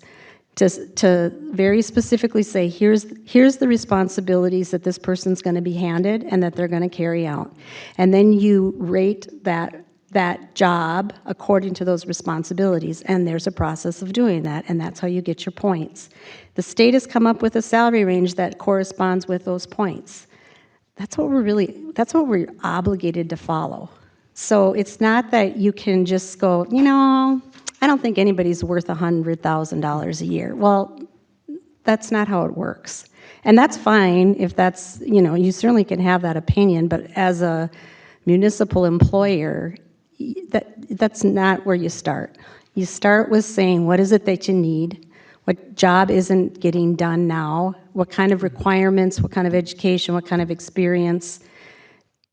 Speaker 4: to very specifically say, here's the responsibilities that this person's going to be handed and that they're going to carry out. And then you rate that job according to those responsibilities, and there's a process of doing that, and that's how you get your points. The state has come up with a salary range that corresponds with those points. That's what we're obligated to follow. So it's not that you can just go, I don't think anybody's worth $100,000 a year. Well, that's not how it works. And that's fine if that's, you certainly can have that opinion, but as a municipal employer, that's not where you start. You start with saying, what is it that you need? What job isn't getting done now? What kind of requirements, what kind of education, what kind of experience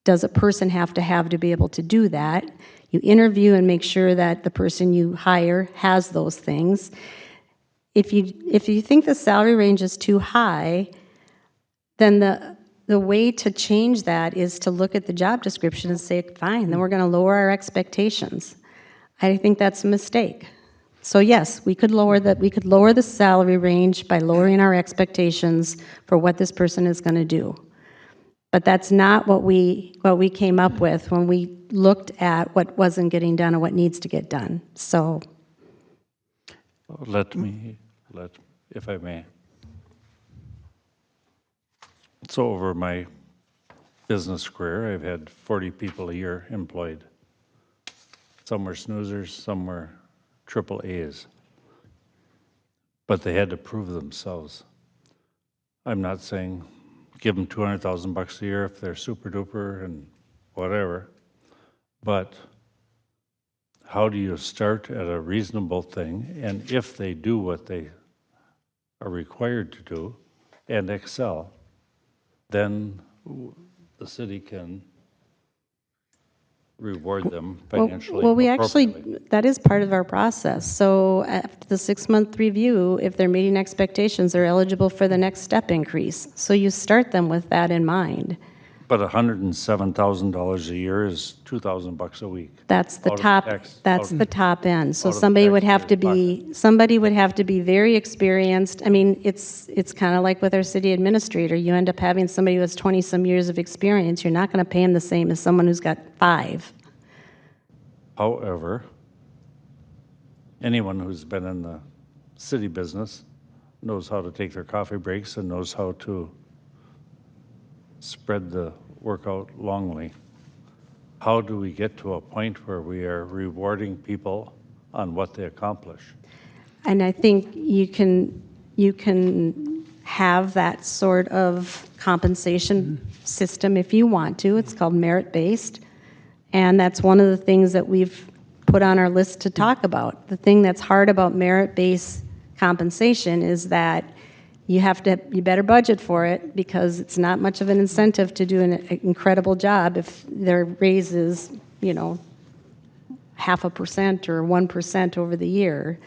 Speaker 4: does a person have to be able to do that? You interview and make sure that the person you hire has those things. If you think the salary range is too high, then the way to change that is to look at the job description and say, fine, then we're going to lower our expectations. I think that's a mistake. So yes, we could lower the salary range by lowering our expectations for what this person is going to do. But that's not what we came up with when we looked at what wasn't getting done and what needs to get done. So
Speaker 1: if I may. So over my business career, I've had 40 people a year employed. Some were snoozers, some were triple A's. But they had to prove themselves. I'm not saying give them $200,000 a year if they're super duper and whatever, but how do you start at a reasonable thing? And if they do what they are required to do and excel, then the city can reward them financially.
Speaker 4: Well, we
Speaker 1: appropriately.
Speaker 4: actually, that is part of our process. So after the 6-month review, if they're meeting expectations, they're eligible for the next step increase. So you start them with that in mind.
Speaker 1: But $107,000 a year is $2,000 a week.
Speaker 4: That's the
Speaker 1: Out of
Speaker 4: top.
Speaker 1: tax-
Speaker 4: That's
Speaker 1: out-
Speaker 4: the top end. So
Speaker 1: out of
Speaker 4: somebody would have to
Speaker 1: taxpayers'
Speaker 4: be very experienced. I mean, it's kind of like with our city administrator. You end up having somebody who has 20-some years of experience. You're not going to pay him the same as someone who's got 5.
Speaker 1: However, anyone who's been in the city business knows how to take their coffee breaks and knows how to spread the work out longly. How do we get to a point where we are rewarding people on what they accomplish?
Speaker 4: And I think you can have that sort of compensation system if you want to. It's called merit-based. And that's one of the things that we've put on our list to talk about. The thing that's hard about merit-based compensation is that you better budget for it, because it's not much of an incentive to do an incredible job if their raise is, 0.5% or 1% over the year.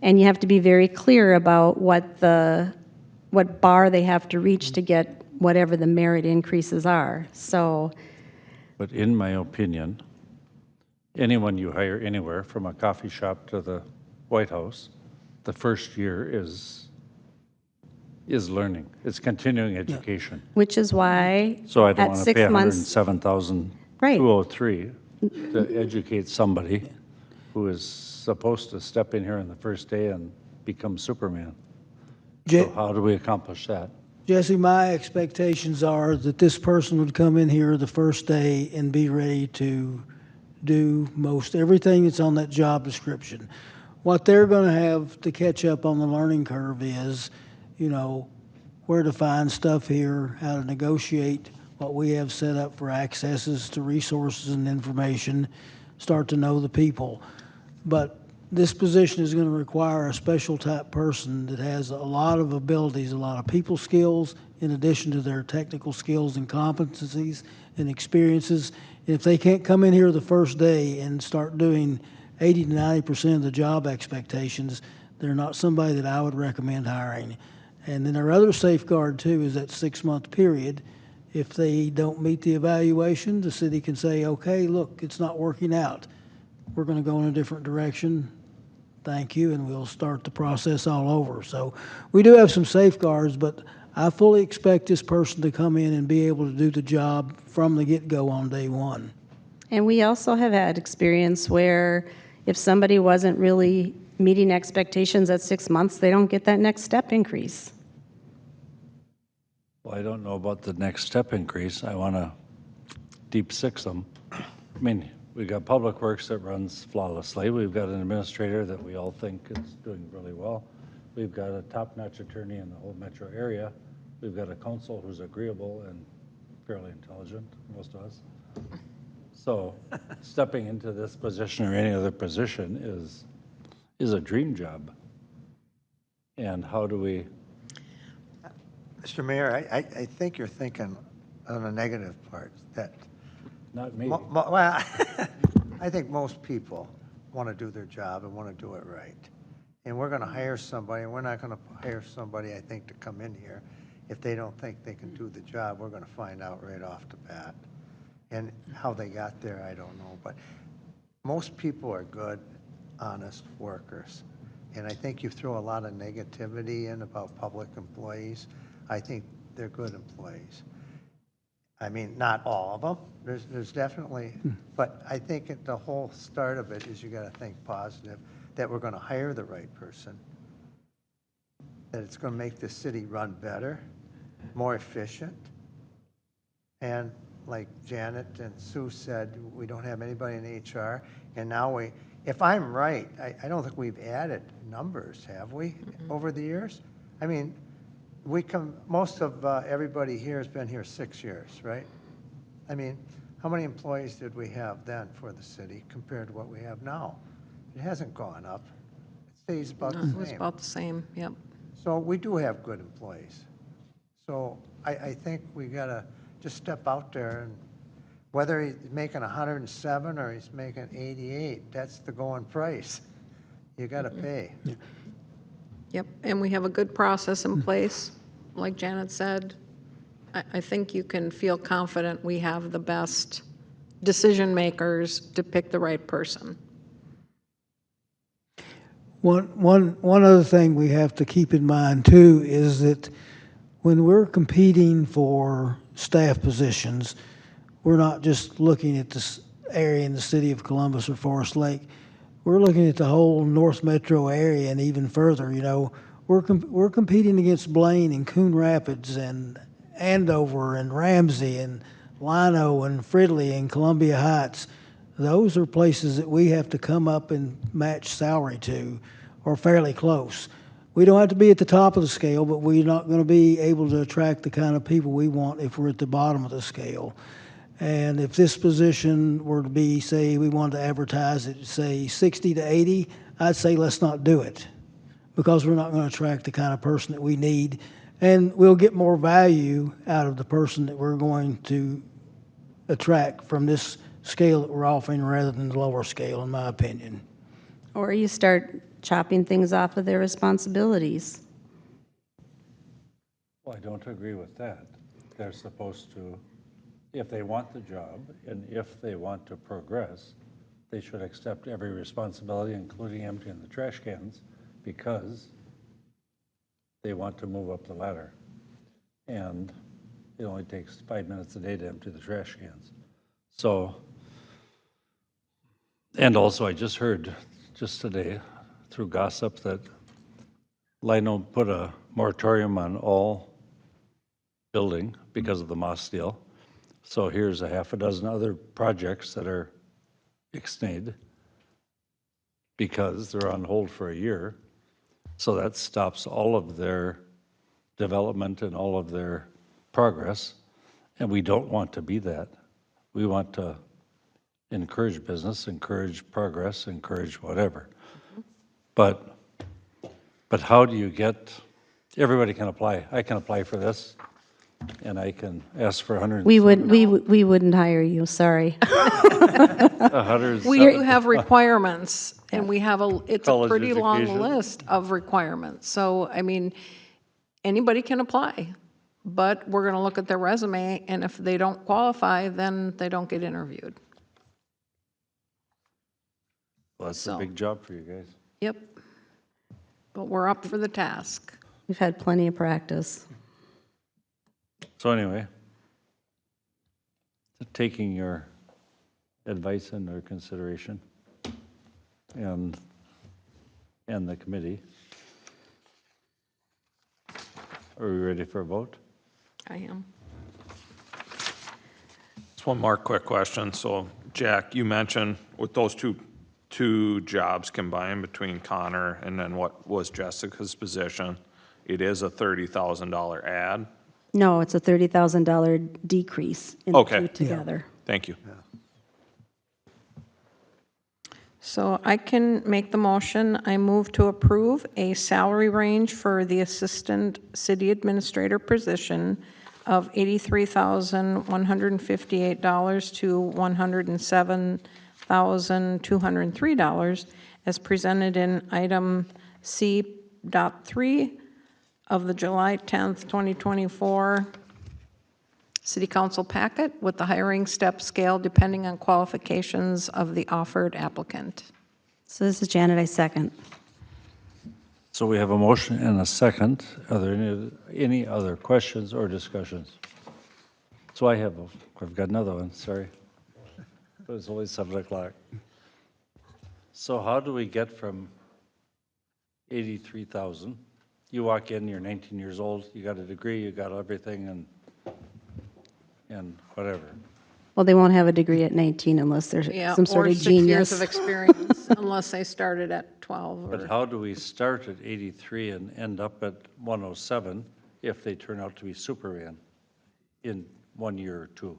Speaker 4: And you have to be very clear about what bar they have to reach to get whatever the merit increases are. So,
Speaker 1: But in my opinion, anyone you hire anywhere, from a coffee shop to the White House, the first year is learning. It's continuing education.
Speaker 4: which is why
Speaker 1: So I don't
Speaker 4: at
Speaker 1: want to
Speaker 4: 6
Speaker 1: pay
Speaker 4: months,
Speaker 1: $107,203.
Speaker 4: Right.
Speaker 1: to educate somebody who is supposed to step in here on the first day and become Superman. So
Speaker 5: Je-
Speaker 1: how do we accomplish that?
Speaker 5: Jesse, my expectations are that this person would come in here the first day and be ready to do most everything that's on that job description. What they're going to have to catch up on the learning curve is, you know, where to find stuff here, how to negotiate what we have set up for accesses to resources and information, start to know the people. But this position is going to require a special type person that has a lot of abilities, a lot of people skills, in addition to their technical skills and competencies and experiences. If they can't come in here the first day and start doing 80 to 90% of the job expectations, they're not somebody that I would recommend hiring. And then our other safeguard too is that 6-month period. If they don't meet the evaluation, the city can say, okay, look, it's not working out. We're going to go in a different direction. Thank you, and we'll start the process all over. So we do have some safeguards, but I fully expect this person to come in and be able to do the job from the get-go on day one.
Speaker 4: And we also have had experience where if somebody wasn't really meeting expectations at 6 months, they don't get that next step increase.
Speaker 1: Well, I don't know about the next step increase. I want to deep six them. I mean, we've got Public Works that runs flawlessly. We've got an administrator that we all think is doing really well. We've got a top-notch attorney in the whole metro area. We've got a counsel who's agreeable and fairly intelligent, most of us. So stepping into this position or any other position is a dream job. And how do we,
Speaker 3: Mr. Mayor, I think you're thinking on the negative part, that,
Speaker 1: not me.
Speaker 3: well, I think most people want to do their job and want to do it right. And we're going to hire somebody, and we're not going to hire somebody, I think, to come in here. If they don't think they can do the job, we're going to find out right off the bat. And how they got there, I don't know. But most people are good, honest workers. And I think you throw a lot of negativity in about public employees. I think they're good employees. I mean, not all of them. There's definitely, but I think at the whole start of it is you got to think positive, that we're going to hire the right person, that it's going to make the city run better, more efficient. And like Janet and Sue said, we don't have anybody in HR. And now if I'm right, I don't think we've added numbers, have we, over the years? I mean, most of everybody here has been here 6 years, right? I mean, how many employees did we have then for the city compared to what we have now? It hasn't gone up. It stays about the same.
Speaker 2: It was about the same, yep.
Speaker 3: So we do have good employees. So I think we got to just step out there, and whether he's making 107 or he's making 88, that's the going price. You got to pay.
Speaker 2: Yep, and we have a good process in place. Like Janet said, I think you can feel confident we have the best decision makers to pick the right person.
Speaker 5: One other thing we have to keep in mind too is that when we're competing for staff positions, we're not just looking at this area in the city of Columbus or Forest Lake. We're looking at the whole North Metro area and even further. You know, we're competing against Blaine and Coon Rapids and Andover and Ramsey and Lino and Fridley and Columbia Heights. Those are places that we have to come up and match salary to, or fairly close. We don't have to be at the top of the scale, but we're not going to be able to attract the kind of people we want if we're at the bottom of the scale. And if this position were to be, say, we wanted to advertise it, say 60 to 80, I'd say let's not do it, because we're not going to attract the kind of person that we need, and we'll get more value out of the person that we're going to attract from this scale that we're offering rather than the lower scale, in my opinion.
Speaker 4: Or you start chopping things off of their responsibilities.
Speaker 1: Well, I don't agree with that. They're supposed to, if they want the job and if they want to progress, they should accept every responsibility, including emptying the trash cans, because they want to move up the ladder. And it only takes 5 minutes a day to empty the trash cans. So And also, I just heard, just today, through gossip, that Lino put a moratorium on all building because of the Moss deal. So here's a half a dozen other projects that are ixnayed because they're on hold for a year. So that stops all of their development and all of their progress. And we don't want to be that. We want to encourage business, encourage progress, encourage whatever. But how do you get, everybody can apply. I can apply for this, and I can ask for 100.
Speaker 4: We wouldn't hire you, sorry.
Speaker 2: We do have requirements, and we have it's a
Speaker 1: College
Speaker 2: pretty long
Speaker 1: education.
Speaker 2: list of requirements. So, I mean, anybody can apply, but we're going to look at their resume, and if they don't qualify, then they don't get interviewed.
Speaker 1: Well, that's a
Speaker 2: So.
Speaker 1: big job for you guys.
Speaker 2: Yep. But we're up for the task.
Speaker 4: We've had plenty of practice.
Speaker 1: So anyway, taking your advice under consideration and the committee, are we ready for a vote?
Speaker 2: I am.
Speaker 7: Just one more quick question. So Jack, you mentioned with those two jobs combined between Connor and then what was Jessica's position, it is a $30,000 ad?
Speaker 4: No, it's a $30,000 decrease in the
Speaker 7: Okay.
Speaker 4: two together.
Speaker 7: Thank you.
Speaker 2: So I can make the motion. I move to approve a salary range for the Assistant City Administrator position of $83,158 to $107,203 as presented in item C.3 of the July 10th, 2024 City Council packet with the hiring step scale depending on qualifications of the offered applicant.
Speaker 4: So this is Janet, I second.
Speaker 1: So we have a motion and a second. Are there any other questions or discussions? So I've got another one, sorry. But it's only 7 o'clock. So how do we get from 83,000? You walk in, you're 19 years old, you got a degree, you got everything and whatever.
Speaker 4: Well, they won't have a degree at 19 unless they're
Speaker 2: Yeah,
Speaker 4: some sort
Speaker 2: or
Speaker 4: of
Speaker 2: 6 years of
Speaker 4: genius.
Speaker 2: experience unless they started at 12
Speaker 1: But
Speaker 2: or,
Speaker 1: how do we start at 83 and end up at 107 if they turn out to be superman in 1 year or two?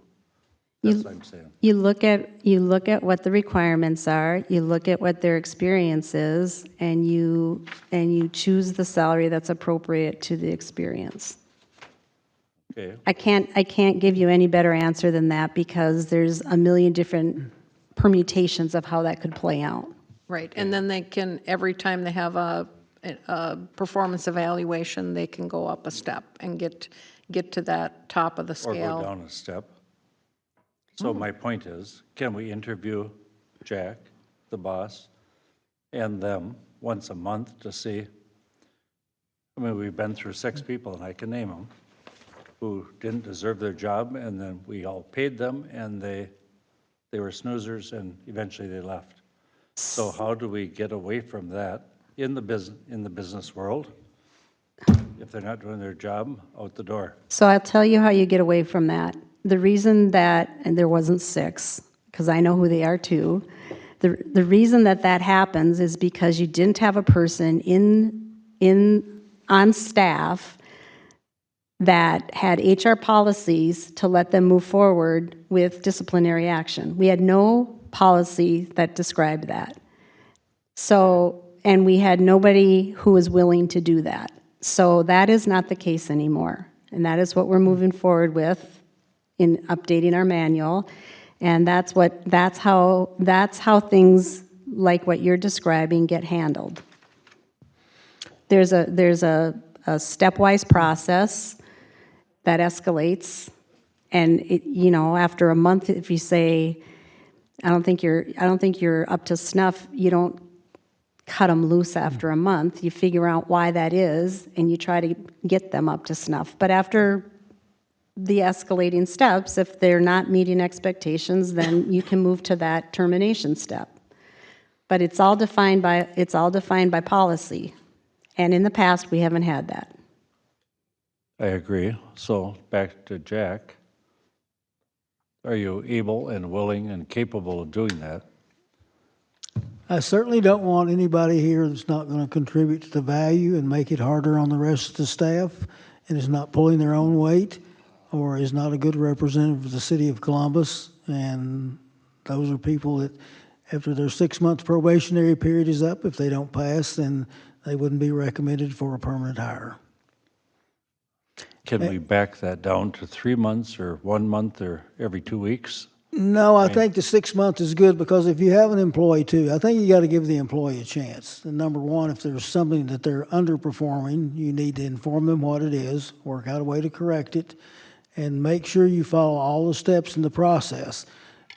Speaker 1: That's what I'm saying.
Speaker 4: You look at what the requirements are, you look at what their experience is, and you choose the salary that's appropriate to the experience.
Speaker 1: Okay,
Speaker 4: I can't give you any better answer than that because there's a million different permutations of how that could play out.
Speaker 2: right, and then they can, every time they have a performance evaluation, they can go up a step and get to that top of the
Speaker 1: or
Speaker 2: scale.
Speaker 1: go down a step. So my point is, can we interview Jack, the boss, and them once a month to see? I mean, we've been through 6 people, and I can name them, who didn't deserve their job, and then we all paid them, and they were snoozers, and eventually they left. So how do we get away from that in the business world? If they're not doing their job, out the door.
Speaker 4: So I'll tell you how you get away from that. The reason that, and there wasn't 6, because I know who they are too, the reason that happens is because you didn't have a person on staff that had HR policies to let them move forward with disciplinary action. We had no policy that described that. So, and we had nobody who was willing to do that. So that is not the case anymore. And that is what we're moving forward with in updating our manual. And that's how things like what you're describing get handled. There's a stepwise process that escalates, and after a month, if you say, I don't think you're up to snuff, you don't cut them loose after a month. You figure out why that is, and you try to get them up to snuff. But after the escalating steps, if they're not meeting expectations, then you can move to that termination step. But it's all defined by policy. And in the past, we haven't had that.
Speaker 1: I agree. So back to Jack. Are you able and willing and capable of doing that?
Speaker 5: I certainly don't want anybody here that's not going to contribute to the value and make it harder on the rest of the staff and is not pulling their own weight or is not a good representative of the city of Columbus. And those are people that, after their 6-month probationary period is up, if they don't pass, then they wouldn't be recommended for a permanent hire.
Speaker 1: Can we back that down to 3 months or 1 month or every 2 weeks?
Speaker 5: No, I think the 6 month is good, because if you have an employee too, I think you got to give the employee a chance. And number one, if there's something that they're underperforming, you need to inform them what it is, work out a way to correct it, and make sure you follow all the steps in the process.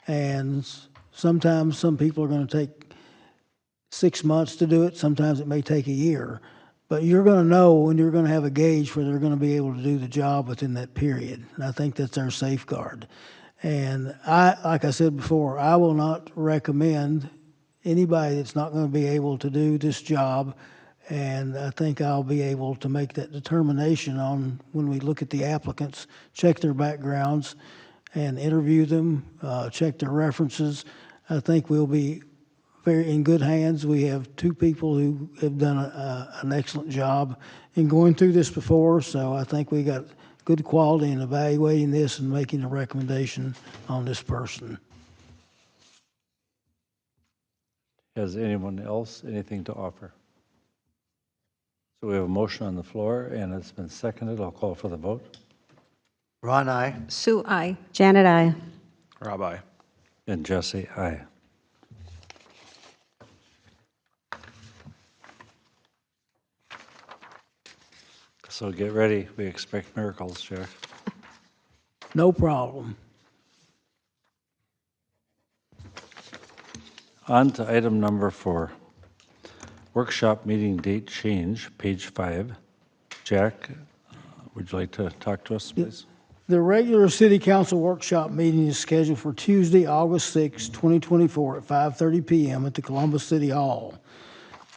Speaker 5: And sometimes some people are going to take 6 months to do it. Sometimes it may take a year. But you're going to know, and you're going to have a gauge where they're going to be able to do the job within that period. And I think that's our safeguard. And like I said before, I will not recommend anybody that's not going to be able to do this job. And I think I'll be able to make that determination on when we look at the applicants, check their backgrounds and interview them, check their references. I think we'll be very in good hands. We have 2 people who have done an excellent job in going through this before. So I think we got good quality in evaluating this and making a recommendation on this person.
Speaker 1: Has anyone else anything to offer? So we have a motion on the floor, and it's been seconded. I'll call for the vote.
Speaker 3: Ron, aye.
Speaker 2: Sue, I.
Speaker 4: Janet, I.
Speaker 7: Rob, aye.
Speaker 1: And Jesse, aye. So get ready. We expect miracles, Jack.
Speaker 5: No problem.
Speaker 1: On to item number 4. Workshop meeting date change, page 5. Jack, would you like to talk to us, please?
Speaker 5: The regular city council workshop meeting is scheduled for Tuesday, August 6, 2024 at 5:30 p.m. at the Columbus City Hall.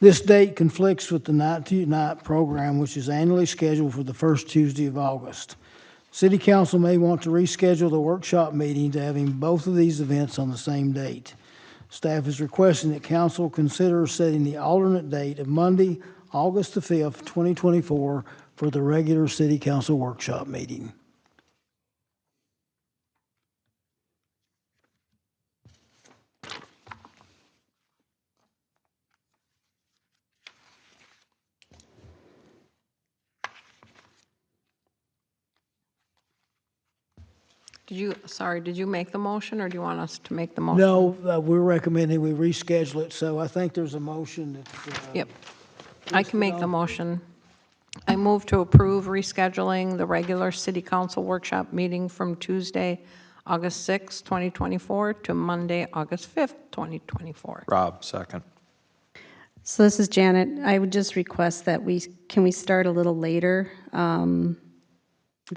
Speaker 5: This date conflicts with the Night to Unite program, which is annually scheduled for the first Tuesday of August. City council may want to reschedule the workshop meeting to having both of these events on the same date. Staff is requesting that council consider setting the alternate date of Monday, August the 5th, 2024 for the regular city council workshop meeting.
Speaker 2: Did you make the motion, or do you want us to make the motion?
Speaker 5: No, we're recommending we reschedule it, so I think there's a motion that.
Speaker 2: Yep. I can make the motion. I move to approve rescheduling the regular city council workshop meeting from Tuesday, August 6, 2024 to Monday, August 5th, 2024.
Speaker 7: Rob, second.
Speaker 4: So this is Janet. I would just request that we start a little later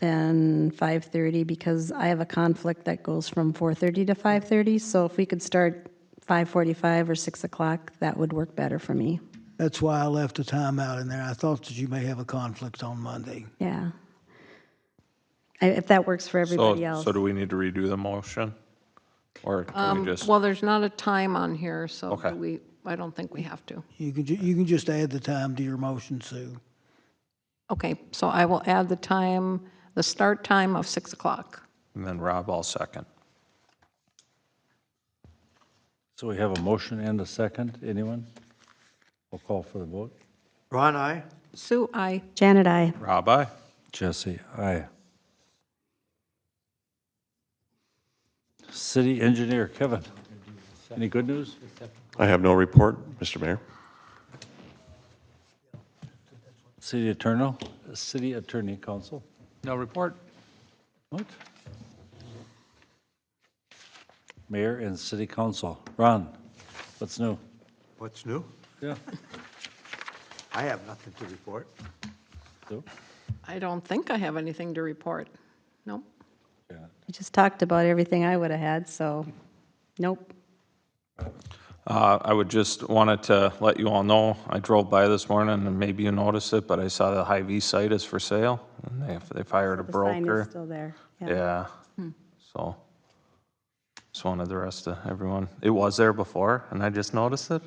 Speaker 4: than 5:30, because I have a conflict that goes from 4:30 to 5:30. So if we could start 5:45 or 6 o'clock, that would work better for me.
Speaker 5: That's why I left a time out in there. I thought that you may have a conflict on Monday.
Speaker 4: Yeah. If that works for everybody else.
Speaker 7: So do we need to redo the motion? Or can we just,
Speaker 2: Well, there's not a time on here, so
Speaker 7: Okay.
Speaker 2: I don't think we have to.
Speaker 5: You can just add the time to your motion, Sue.
Speaker 2: Okay, so I will add the start time of 6 o'clock.
Speaker 7: and then Rob, I'll second.
Speaker 1: So we have a motion and a second. Anyone? I'll call for the vote.
Speaker 3: Ron, aye.
Speaker 2: Sue, I.
Speaker 4: Janet, I.
Speaker 7: Rob, aye.
Speaker 1: Jesse, aye. City Engineer Kevin, any good news?
Speaker 8: I have no report, Mr. Mayor.
Speaker 1: City Attorney Council?
Speaker 7: No report.
Speaker 1: What? Mayor and City Council. Ron, what's new?
Speaker 3: What's new?
Speaker 1: Yeah.
Speaker 3: I have nothing to report.
Speaker 1: So,
Speaker 2: I don't think I have anything to report. Nope.
Speaker 4: I just talked about everything I would have had, so nope.
Speaker 7: I would just wanted to let you all know, I drove by this morning and maybe you noticed it, but I saw the Hy-Vee site is for sale and they've hired a
Speaker 4: The sign is
Speaker 7: broker.
Speaker 4: still there.
Speaker 7: Yeah, so just wanted the rest of everyone, it was there before and I just noticed it?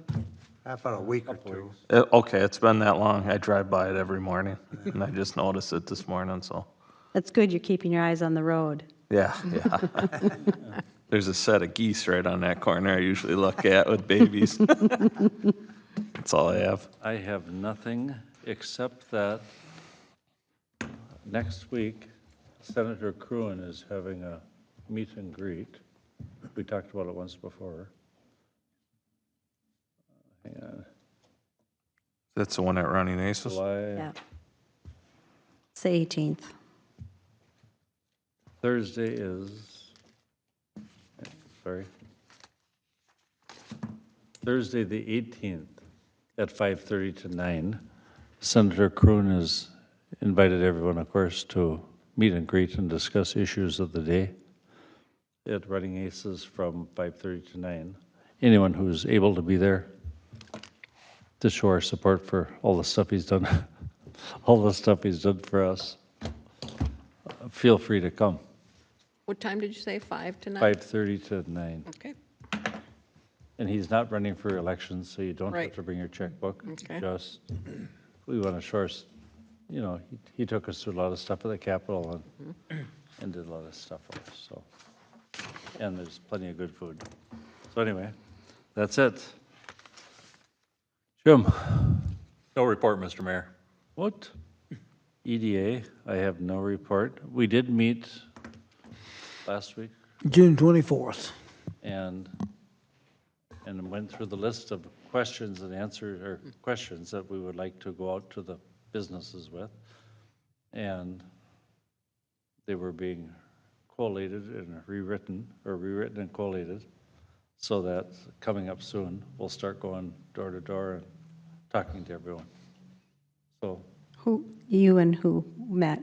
Speaker 3: About a week or two.
Speaker 7: Okay, it's been that long, I drive by it every morning and I just noticed it this morning, so,
Speaker 4: That's good, you're keeping your eyes on the road.
Speaker 7: yeah. There's a set of geese right on that corner I usually look at with babies. That's all I have.
Speaker 1: I have nothing except that next week, Senator Cruen is having a meet and greet. We talked about it once before. Hang on,
Speaker 7: That's the one at Running Aces?
Speaker 1: July,
Speaker 4: Yeah. It's the 18th.
Speaker 1: Thursday is, sorry, Thursday, the 18th, at 5:30 to 9. Senator Cruen has invited everyone, of course, to meet and greet and discuss issues of the day at Running Aces from 5:30 to 9. Anyone who's able to be there to show our support for all the stuff he's done, all the stuff he's done for us, feel free to come.
Speaker 2: What time did you say, 5 to 9?
Speaker 1: 5:30 to 9.
Speaker 2: Okay,
Speaker 1: And he's not running for election, so you don't have
Speaker 2: Right.
Speaker 1: to bring your checkbook.
Speaker 2: Okay.
Speaker 1: Just, we want to show us, you know, he took us through a lot of stuff at the Capitol and did a lot of stuff for us, so. And there's plenty of good food. So anyway, that's it. Jim?
Speaker 8: No report, Mr. Mayor.
Speaker 1: What? EDA, I have no report. We did meet last week
Speaker 5: June 24th.
Speaker 1: and went through the list of questions and answers, or questions that we would like to go out to the businesses with. And they were being collated and rewritten, or rewritten and collated, so that coming up soon, we'll start going door to door and talking to everyone. So,
Speaker 4: You and who met?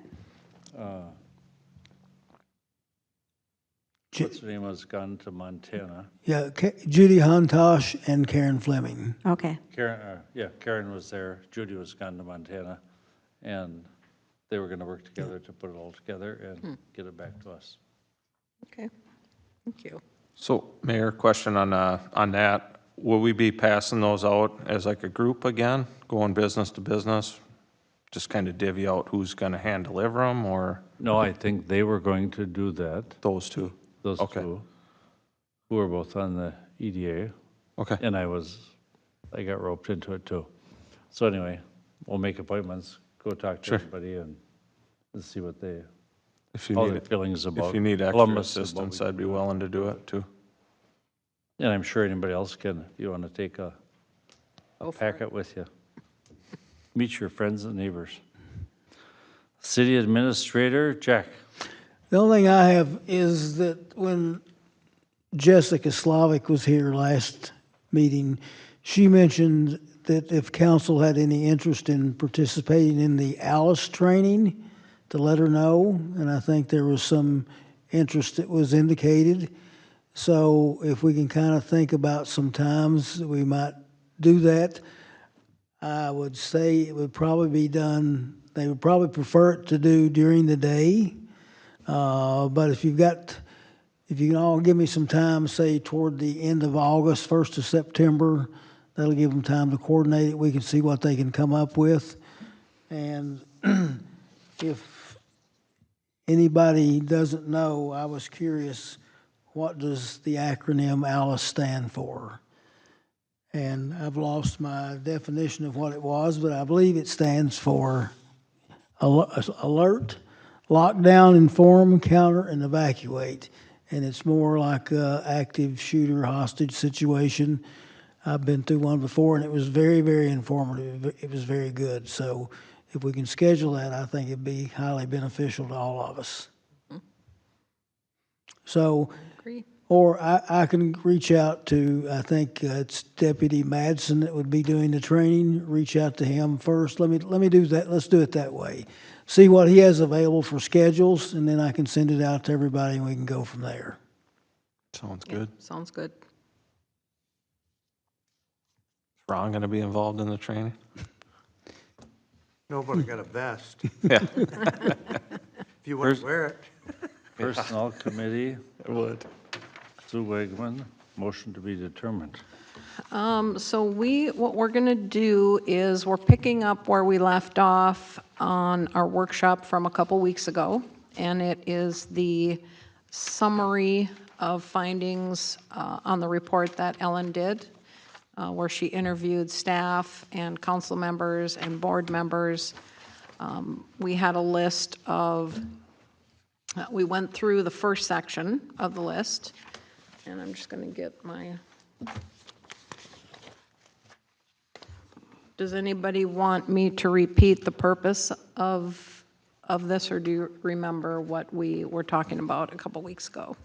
Speaker 1: what's her name was gone to Montana.
Speaker 5: Yeah, Judy Hontosh and Karen Fleming.
Speaker 4: Okay.
Speaker 1: Karen was there, Judy was gone to Montana, and they were gonna work together to put it all together and get it back to us.
Speaker 2: okay, thank you.
Speaker 7: So, Mayor, question on that. Will we be passing those out as like a group again, going business to business? Just kind of divvy out who's going to hand deliver them, or
Speaker 1: No, I think they were going to do that,
Speaker 7: those two?
Speaker 1: those
Speaker 7: Okay.
Speaker 1: two, who were both on the EDA,
Speaker 7: Okay,
Speaker 1: and I got roped into it too. So anyway, we'll make appointments, go talk to
Speaker 7: Sure.
Speaker 1: everybody and see what they,
Speaker 7: if you
Speaker 1: all
Speaker 7: need
Speaker 1: their
Speaker 7: it,
Speaker 1: feelings about
Speaker 7: if you need extra
Speaker 1: Columbus and what
Speaker 7: assistance,
Speaker 1: we
Speaker 7: I'd be willing to do it too.
Speaker 1: And I'm sure anybody else can, if you want to take a
Speaker 2: Go for it.
Speaker 1: packet with you. Meet your friends and neighbors. City Administrator, Jack.
Speaker 5: The only thing I have is that when Jessica Slavic was here last meeting, she mentioned that if council had any interest in participating in the ALICE training, to let her know, and I think there was some interest that was indicated. So if we can kind of think about some times that we might do that, I would say it would probably be done, they would probably prefer it to do during the day. But if you can all give me some time, say toward the end of August, 1st of September, that'll give them time to coordinate it. We can see what they can come up with. And if anybody doesn't know, I was curious, what does the acronym ALICE stand for? And I've lost my definition of what it was, but I believe it stands for alert, lockdown, inform, counter, and evacuate. And it's more like an active shooter hostage situation. I've been through one before, and it was very, very informative. It was very good. So if we can schedule that, I think it'd be highly beneficial to all of us. So,
Speaker 2: Agree.
Speaker 5: or I can reach out to, I think it's Deputy Madsen that would be doing the training, reach out to him first. Let me do that. Let's do it that way. See what he has available for schedules, and then I can send it out to everybody, and we can go from there.
Speaker 7: Sounds
Speaker 2: Yeah,
Speaker 7: good.
Speaker 2: sounds good.
Speaker 7: Ron going to be involved in the training?
Speaker 3: Nobody got a vest.
Speaker 7: Yeah,
Speaker 3: If you want to wear it.
Speaker 1: Personnel Committee,
Speaker 7: it would.
Speaker 1: Sue Wegman, motion to be determined.
Speaker 2: So what we're going to do is we're picking up where we left off on our workshop from a couple weeks ago, and it is the summary of findings on the report that Ellen did, where she interviewed staff and council members and board members. We had a list of, we went through the first section of the list, and I'm just going to get my... Does anybody want me to repeat the purpose of this, or do you remember what we were talking about a couple weeks ago?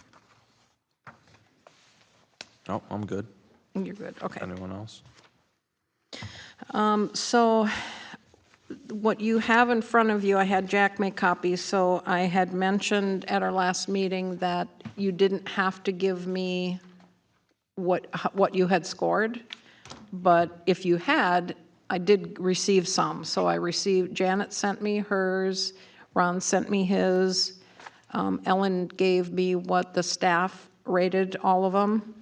Speaker 7: No, I'm good.
Speaker 2: You're good, okay.
Speaker 7: Anyone else?
Speaker 2: So what you have in front of you, I had Jack make copies, so I had mentioned at our last meeting that you didn't have to give me what you had scored, but if you had, I did receive some. So I received, Janet sent me hers, Ron sent me his, Ellen gave me what the staff rated all of them.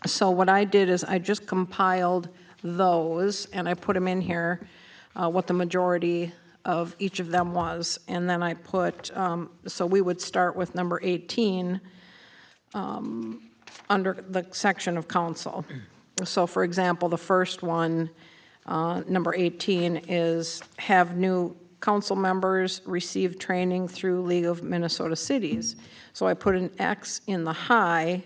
Speaker 2: So what I did is I just compiled those and I put them in here, what the majority of each of them was. And then I put, so we would start with number 18 under the section of council. So for example, the first one, number 18 is have new council members receive training through League of Minnesota Cities. So I put an X in the high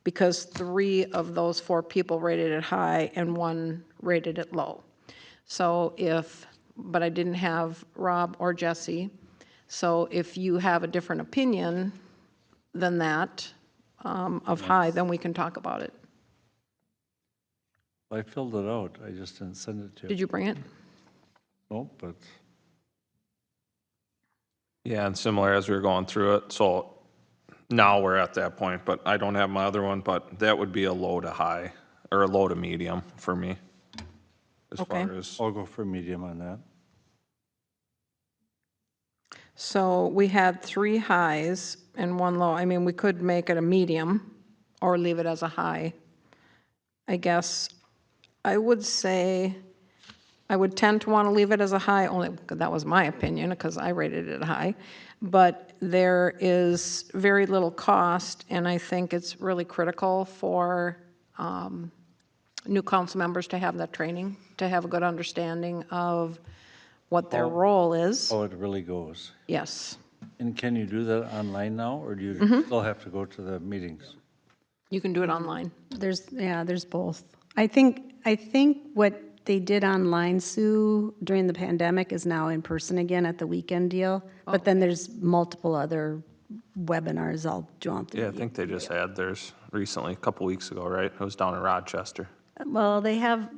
Speaker 2: because 3 of those 4 people rated it high and 1 rated it low. So but I didn't have Rob or Jesse. So if you have a different opinion than that of high, then we can talk about it.
Speaker 1: I filled it out, I just didn't send it to you.
Speaker 2: Did you bring it?
Speaker 1: No, but
Speaker 7: Yeah, and similar as we were going through it, so now we're at that point, but I don't have my other one, but that would be a low to high, or a low to medium for me. As
Speaker 2: Okay.
Speaker 7: far as,
Speaker 1: I'll go for medium on that.
Speaker 2: So we had 3 highs and 1 low. I mean, we could make it a medium or leave it as a high. I guess I would say I would tend to want to leave it as a high, only because that was my opinion, because I rated it a high. But there is very little cost, and I think it's really critical for new council members to have that training, to have a good understanding of what their role is.
Speaker 1: Oh, it really goes.
Speaker 2: Yes.
Speaker 1: And can you do that online now, or do you still have to go to the meetings?
Speaker 2: You can do it online.
Speaker 4: There's both. I think what they did online, Sue, during the pandemic is now in person again at the weekend deal. But then there's multiple other webinars I'll jump through.
Speaker 7: yeah, I think they just had theirs recently, a couple weeks ago, right? It was down in Rochester.
Speaker 4: Well, they have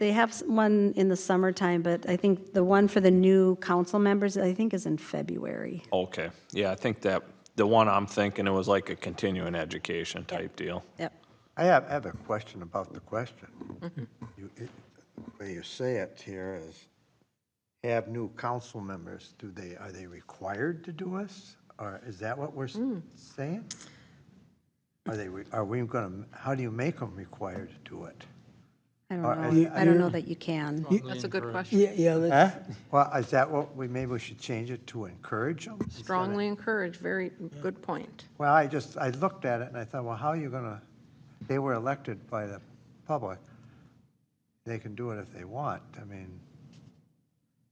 Speaker 4: one in the summertime, but I think the one for the new council members, I think, is in February.
Speaker 7: Okay, yeah, I think that, the one I'm thinking, it was like a continuing education type deal.
Speaker 4: Yep.
Speaker 3: I have a question about the question. The way you say it here is, have new council members, are they required to do this? Or is that what we're saying? Are we gonna, how do you make them required to do it?
Speaker 4: I don't know that you can.
Speaker 2: That's a good question.
Speaker 5: Yeah, that's,
Speaker 3: Well, is that what we should change it to encourage them?
Speaker 2: Strongly encourage, very good point.
Speaker 3: Well, I looked at it and I thought, well, how are you gonna, they were elected by the public. They can do it if they want. I mean,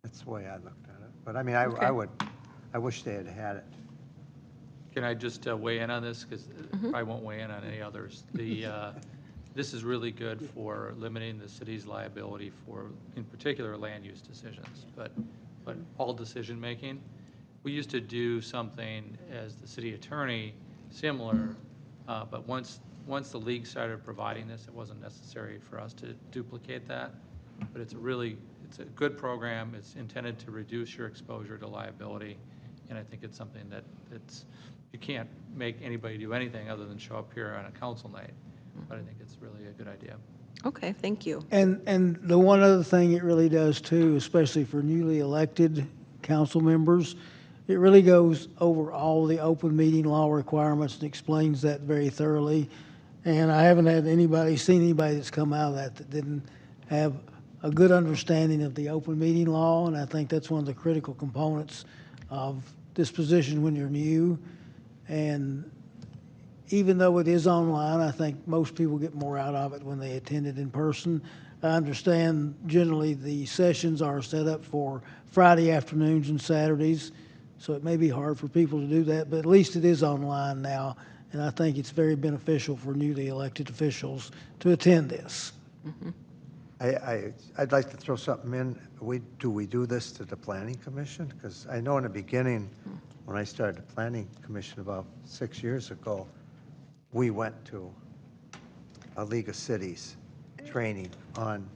Speaker 3: that's the way I looked at it. But I mean, I wish they had it.
Speaker 9: Can I just weigh in on this? Because I won't weigh in on any others. This is really good for limiting the city's liability for, in particular, land use decisions, but all decision-making. We used to do something as the city attorney similar, but once the league started providing this, it wasn't necessary for us to duplicate that. But it's a good program. It's intended to reduce your exposure to liability, and I think it's something that you can't make anybody do anything other than show up here on a council night. But I think it's really a good idea.
Speaker 2: Okay, thank you.
Speaker 5: And the one other thing it really does too, especially for newly elected council members, it really goes over all the open meeting law requirements and explains that very thoroughly. And I haven't had seen anybody that's come out of that didn't have a good understanding of the open meeting law. And I think that's one of the critical components of this position when you're new. And even though it is online, I think most people get more out of it when they attend it in person. I understand generally the sessions are set up for Friday afternoons and Saturdays, so it may be hard for people to do that, but at least it is online now, and I think it's very beneficial for newly elected officials to attend this.
Speaker 3: I'd like to throw something in. Do we do this to the Planning Commission? Because I know in the beginning, when I started the Planning Commission about 6 years ago, we went to a League of Cities training on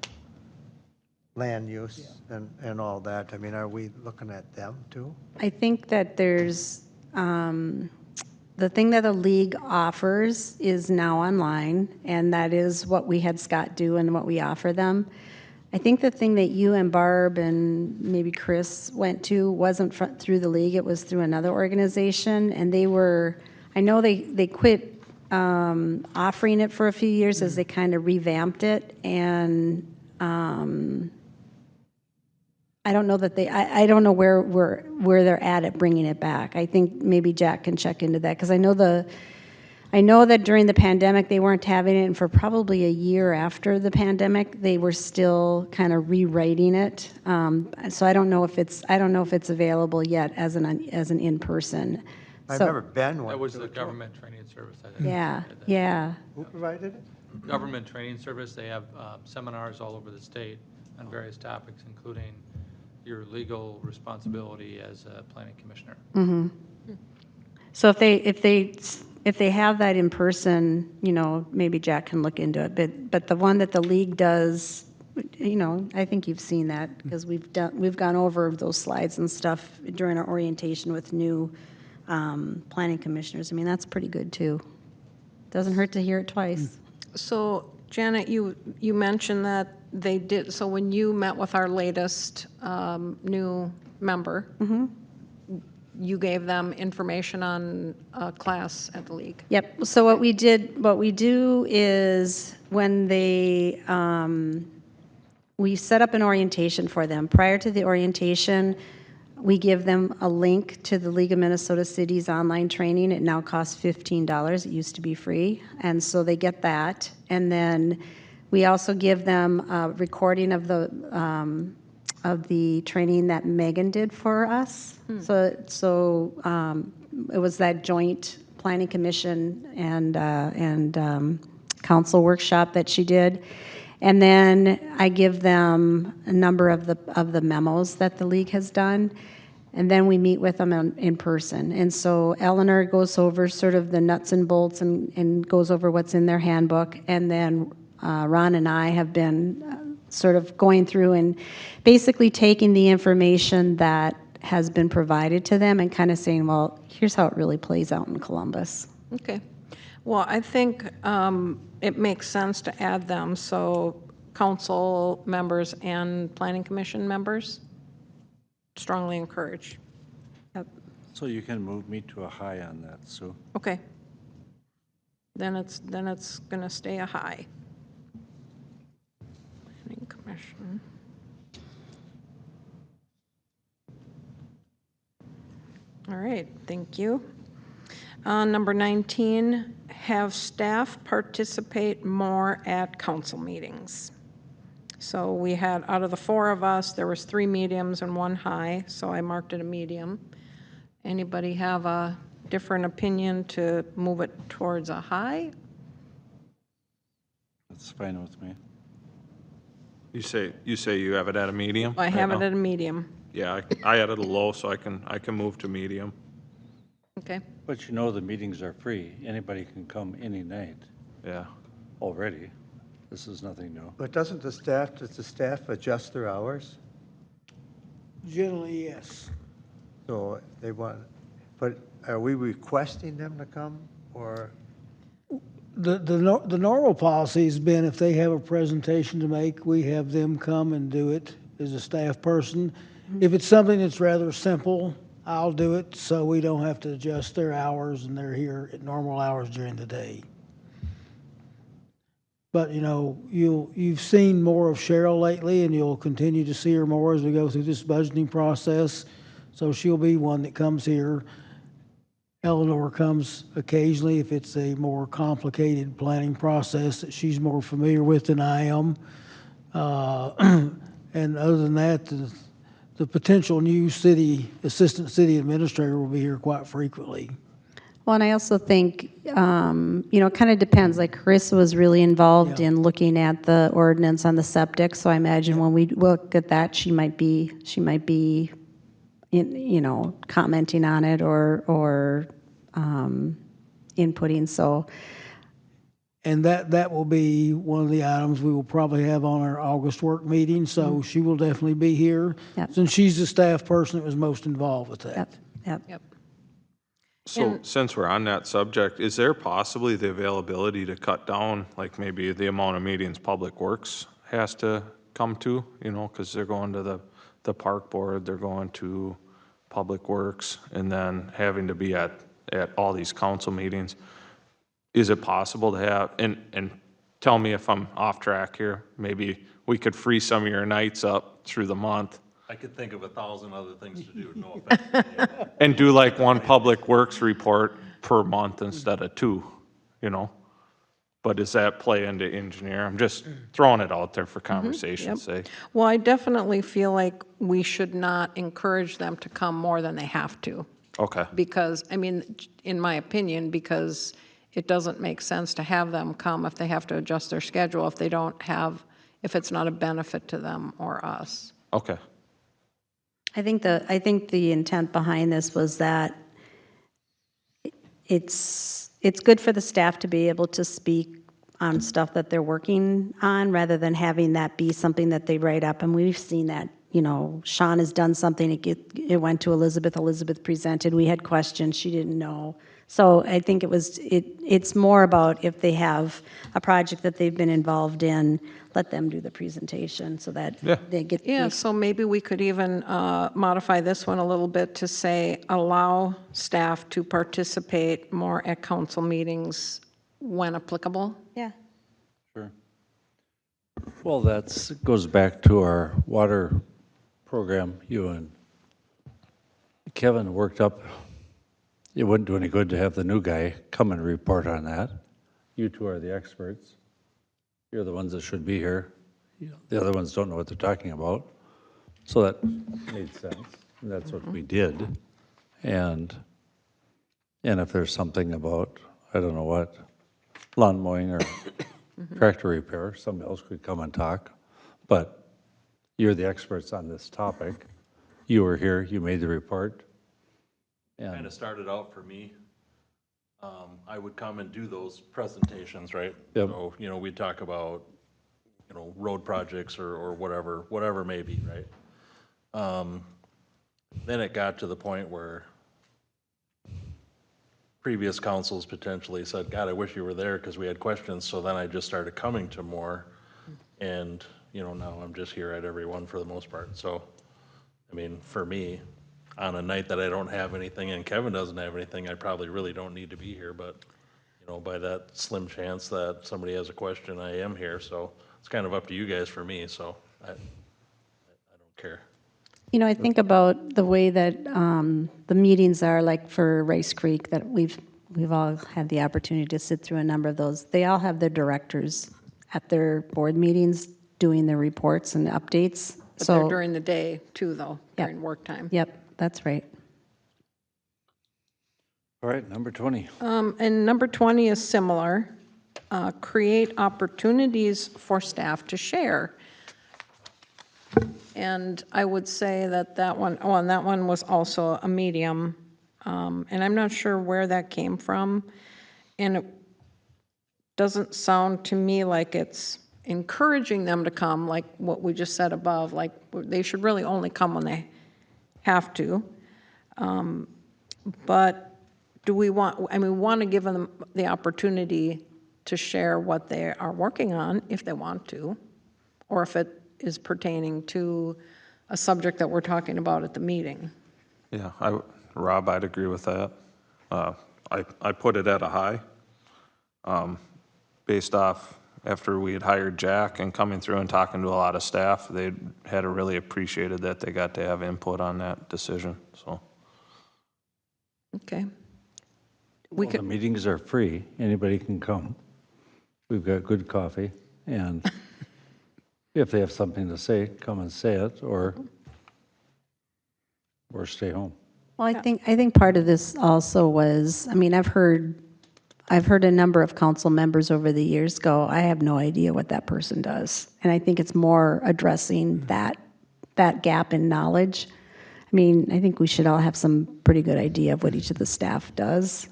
Speaker 3: land use and all that. I mean, are we looking at them too?
Speaker 4: I think that there's, the thing that the league offers is now online, and that is what we had Scott do and what we offer them. I think the thing that you and Barb and maybe Chris went to wasn't through the league, it was through another organization, and they were, I know they quit offering it for a few years as they kind of revamped it, and I don't know that I don't know where they're at bringing it back. I think maybe Jack can check into that, because I know that during the pandemic they weren't having it, and for probably a year after the pandemic they were still kind of rewriting it. So I don't know if it's available yet as an in-person.
Speaker 3: I remember Ben went
Speaker 9: That was
Speaker 3: to
Speaker 9: the
Speaker 3: it.
Speaker 9: government training service, I think.
Speaker 4: Yeah.
Speaker 3: Who provided it?
Speaker 9: Government training service, they have seminars all over the state on various topics, including your legal responsibility as a planning commissioner.
Speaker 4: So if they have that in person, maybe Jack can look into it. But the one that the league does, I think you've seen that, because we've gone over those slides and stuff during our orientation with new planning commissioners. I mean, that's pretty good too. Doesn't hurt to hear it twice.
Speaker 2: So Janet, you mentioned that they did, so when you met with our latest new member, you gave them information on a class at the league.
Speaker 4: Yep. So what we do is when they, we set up an orientation for them. Prior to the orientation, we give them a link to the League of Minnesota Cities online training. It now costs $15. It used to be free. And so they get that. And then we also give them a recording of the training that Megan did for us. So it was that joint planning commission and council workshop that she did. And then I give them a number of the memos that the league has done, and then we meet with them in person. And so Eleanor goes over sort of the nuts and bolts and goes over what's in their handbook, and then Ron and I have been sort of going through and basically taking the information that has been provided to them and kind of saying, well, here's how it really plays out in Columbus.
Speaker 2: Okay. Well, I think it makes sense to add them, so council members and planning commission members, strongly encourage.
Speaker 1: So you can move me to a high on that, Sue.
Speaker 2: Okay. Then it's going to stay a high. Planning commission. All right, thank you. Number 19, have staff participate more at council meetings. So we had, out of the 4 of us, there was 3 mediums and 1 high, so I marked it a medium. Anybody have a different opinion to move it towards a high?
Speaker 1: That's fine with me.
Speaker 7: You say you have it at a medium?
Speaker 2: I have
Speaker 7: right
Speaker 2: it
Speaker 7: now?
Speaker 2: at a medium.
Speaker 7: Yeah, I had it a low, so I can move to medium.
Speaker 2: Okay.
Speaker 1: But the meetings are free. Anybody can come any night
Speaker 7: Yeah.
Speaker 1: already. This is nothing new.
Speaker 3: But does the staff adjust their hours?
Speaker 5: Generally, yes.
Speaker 3: So but are we requesting them to come, or?
Speaker 5: The normal policy has been if they have a presentation to make, we have them come and do it as a staff person. If it's something that's rather simple, I'll do it so we don't have to adjust their hours and they're here at normal hours during the day. But, you know, you've seen more of Cheryl lately, and you'll continue to see her more as we go through this budgeting process. So she'll be one that comes here. Eleanor comes occasionally if it's a more complicated planning process that she's more familiar with than I am. And other than that, the potential new assistant city administrator will be here quite frequently.
Speaker 4: Well, and I also think, you know, it kind of depends. Like Carissa was really involved in looking at the ordinance on the septic. So I imagine when we look at that, she might be, you know, commenting on it or inputting. So.
Speaker 5: And that will be one of the items we will probably have on our August work meeting. So she will definitely be here since she's the staff person that was most involved with that.
Speaker 2: Yep.
Speaker 7: So since we're on that subject, is there possibly the availability to cut down, like maybe the amount of meetings Public Works has to come to, you know, because they're going to the park board, they're going to Public Works, and then having to be at all these council meetings. Is it possible to have, and tell me if I'm off track here, maybe we could free some of your nights up through the month
Speaker 8: I could think of 1,000 other things to do, no offense.
Speaker 7: and do like one Public Works report per month instead of 2, you know? But does that play into engineer? I'm just throwing it out there for conversation's sake.
Speaker 2: Well, I definitely feel like we should not encourage them to come more than they have to.
Speaker 7: Okay.
Speaker 2: Because, I mean, in my opinion, because it doesn't make sense to have them come if they have to adjust their schedule, if they don't have, if it's not a benefit to them or us.
Speaker 7: Okay.
Speaker 4: I think the intent behind this was that it's good for the staff to be able to speak on stuff that they're working on rather than having that be something that they write up. And we've seen that, you know, Sean has done something, it went to Elizabeth presented, we had questions, she didn't know. So I think it's more about if they have a project that they've been involved in, let them do the presentation so that they get.
Speaker 2: Yeah, so maybe we could even modify this one a little bit to say, allow staff to participate more at council meetings when applicable.
Speaker 4: Yeah.
Speaker 1: Sure. Well, that goes back to our water program. You and Kevin worked up. It wouldn't do any good to have the new guy come and report on that. You two are the experts. You're the ones that should be here. The other ones don't know what they're talking about. So that made sense. And that's what we did. And if there's something about, I don't know what, lawn mowing or tractor repair, somebody else could come and talk. But you're the experts on this topic. You were here, you made the report.
Speaker 8: Kind of started out for me. I would come and do those presentations, right?
Speaker 1: Yep.
Speaker 8: So, you know, we'd talk about, you know, road projects or whatever may be, right? Then it got to the point where previous councils potentially said, God, I wish you were there because we had questions. So then I just started coming to more. And, you know, now I'm just here at every one for the most part. So, I mean, for me, on a night that I don't have anything and Kevin doesn't have anything, I probably really don't need to be here, but, you know, by that slim chance that somebody has a question, I am here, so it's kind of up to you guys for me, so I don't care.
Speaker 4: You know, I think about the way that the meetings are, like for Rice Creek, that we've all had the opportunity to sit through a number of those. They all have their directors at their board meetings doing their reports and updates.
Speaker 2: But they're during the day too, though, during work time.
Speaker 4: Yep, that's right.
Speaker 1: All right, number 20.
Speaker 2: And number 20 is similar. Create opportunities for staff to share. And I would say that one, oh, and that one was also a medium. And I'm not sure where that came from. And it doesn't sound to me like it's encouraging them to come, like what we just said above, like they should really only come when they have to. But do we want, I mean, we want to give them the opportunity to share what they are working on if they want to, or if it is pertaining to a subject that we're talking about at the meeting.
Speaker 7: Yeah, Rob, I'd agree with that. I put it at a high, based off after we had hired Jack and coming through and talking to a lot of staff, they had really appreciated that they got to have input on that decision, so.
Speaker 2: Okay.
Speaker 1: Well, the meetings are free. Anybody can come. We've got good coffee, and if they have something to say, come and say it, or stay home.
Speaker 4: Well, I think part of this also was, I mean, I've heard a number of council members over the years go, I have no idea what that person does. And I think it's more addressing that gap in knowledge. I mean, I think we should all have some pretty good idea of what each of the staff does.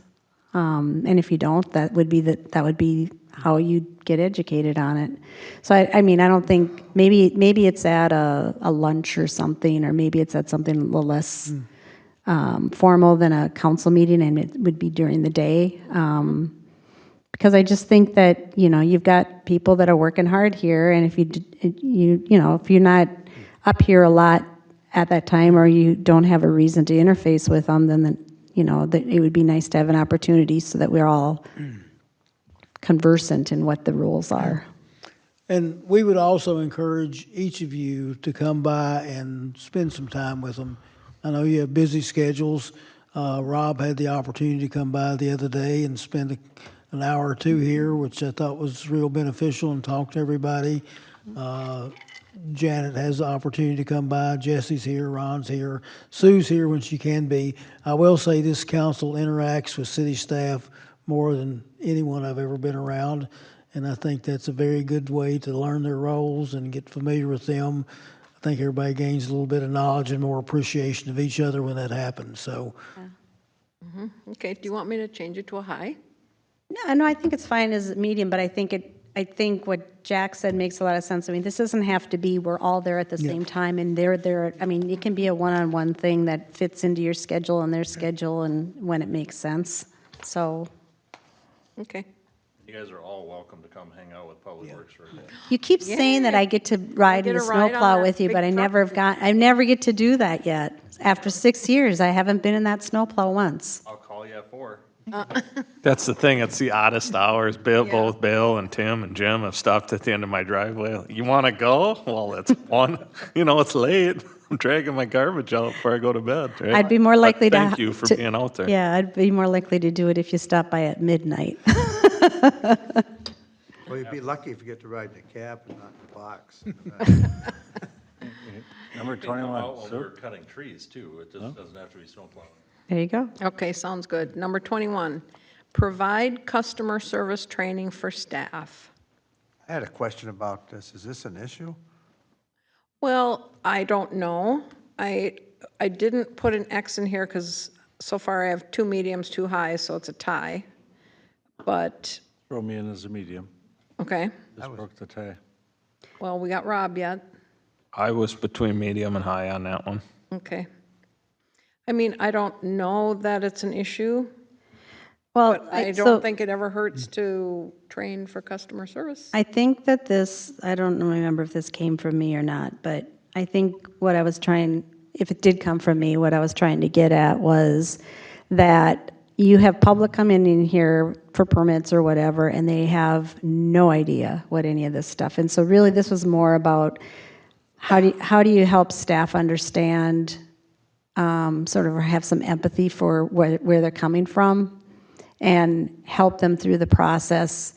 Speaker 4: And if you don't, that would be how you get educated on it. So I mean, I don't think, maybe it's at a lunch or something, or maybe it's at something a little less formal than a council meeting, and it would be during the day. Because I just think that, you've got people that are working hard here, and if if you're not up here a lot at that time, or you don't have a reason to interface with them, then that it would be nice to have an opportunity so that we're all conversant in what the rules are.
Speaker 5: And we would also encourage each of you to come by and spend some time with them. I know you have busy schedules. Rob had the opportunity to come by the other day and spend an hour or two here, which I thought was real beneficial, and talk to everybody. Janet has the opportunity to come by. Jesse's here, Ron's here, Sue's here when she can be. I will say this council interacts with city staff more than anyone I've ever been around, and I think that's a very good way to learn their roles and get familiar with them. I think everybody gains a little bit of knowledge and more appreciation of each other when that happens. So,
Speaker 2: Okay, do you want me to change it to a high?
Speaker 4: No, I think it's fine as a medium, but I think what Jack said makes a lot of sense. I mean, this doesn't have to be we're all there at the same time, and they're there. I mean, it can be a one-on-one thing that fits into your schedule and their schedule, and when it makes sense. So,
Speaker 2: Okay.
Speaker 8: You guys are all welcome to come hang out with Public Works for a day.
Speaker 4: you keep saying that I get to ride in
Speaker 2: get
Speaker 4: the
Speaker 2: a ride on
Speaker 4: snowplow
Speaker 2: that
Speaker 4: with you,
Speaker 2: big
Speaker 4: but I never get to do that yet. After 6 years, I haven't been in that snowplow once.
Speaker 8: I'll call you at 4.
Speaker 7: That's the thing, it's the oddest hours. Both Bill and Tim and Jim have stopped at the end of my driveway. You want to go? Well, it's one. It's late. I'm dragging my garbage out before I go to bed. Right?
Speaker 4: I'd be more likely to.
Speaker 7: Thank you for being out there.
Speaker 4: Yeah, I'd be more likely to do it if you stop by at midnight.
Speaker 3: Well, you'd be lucky if you get to ride in a cab and not in a box.
Speaker 1: Number
Speaker 8: Come
Speaker 1: 21,
Speaker 8: out when
Speaker 1: sir.
Speaker 8: we're cutting trees too. It just doesn't have to be snowplowing.
Speaker 4: There you go.
Speaker 2: Okay, sounds good. Number 21, provide customer service training for staff.
Speaker 3: I had a question about this. Is this an issue?
Speaker 2: Well, I don't know. I didn't put an X in here because so far I have 2 mediums, 2 highs, so it's a tie. But,
Speaker 1: Throw me in as a medium.
Speaker 2: okay,
Speaker 1: Just broke the tie.
Speaker 2: well, we got Rob yet.
Speaker 7: I was between medium and high on that one.
Speaker 2: Okay. I mean, I don't know that it's an issue,
Speaker 4: Well,
Speaker 2: but I
Speaker 4: so-
Speaker 2: don't think it ever hurts to train for customer service.
Speaker 4: I think that I don't remember if this came from me or not, but I think if it did come from me, what I was trying to get at was that you have public come in here for permits or whatever, and they have no idea what any of this stuff. And so really this was more about how do you help staff understand, sort of have some empathy for where they're coming from, and help them through the process.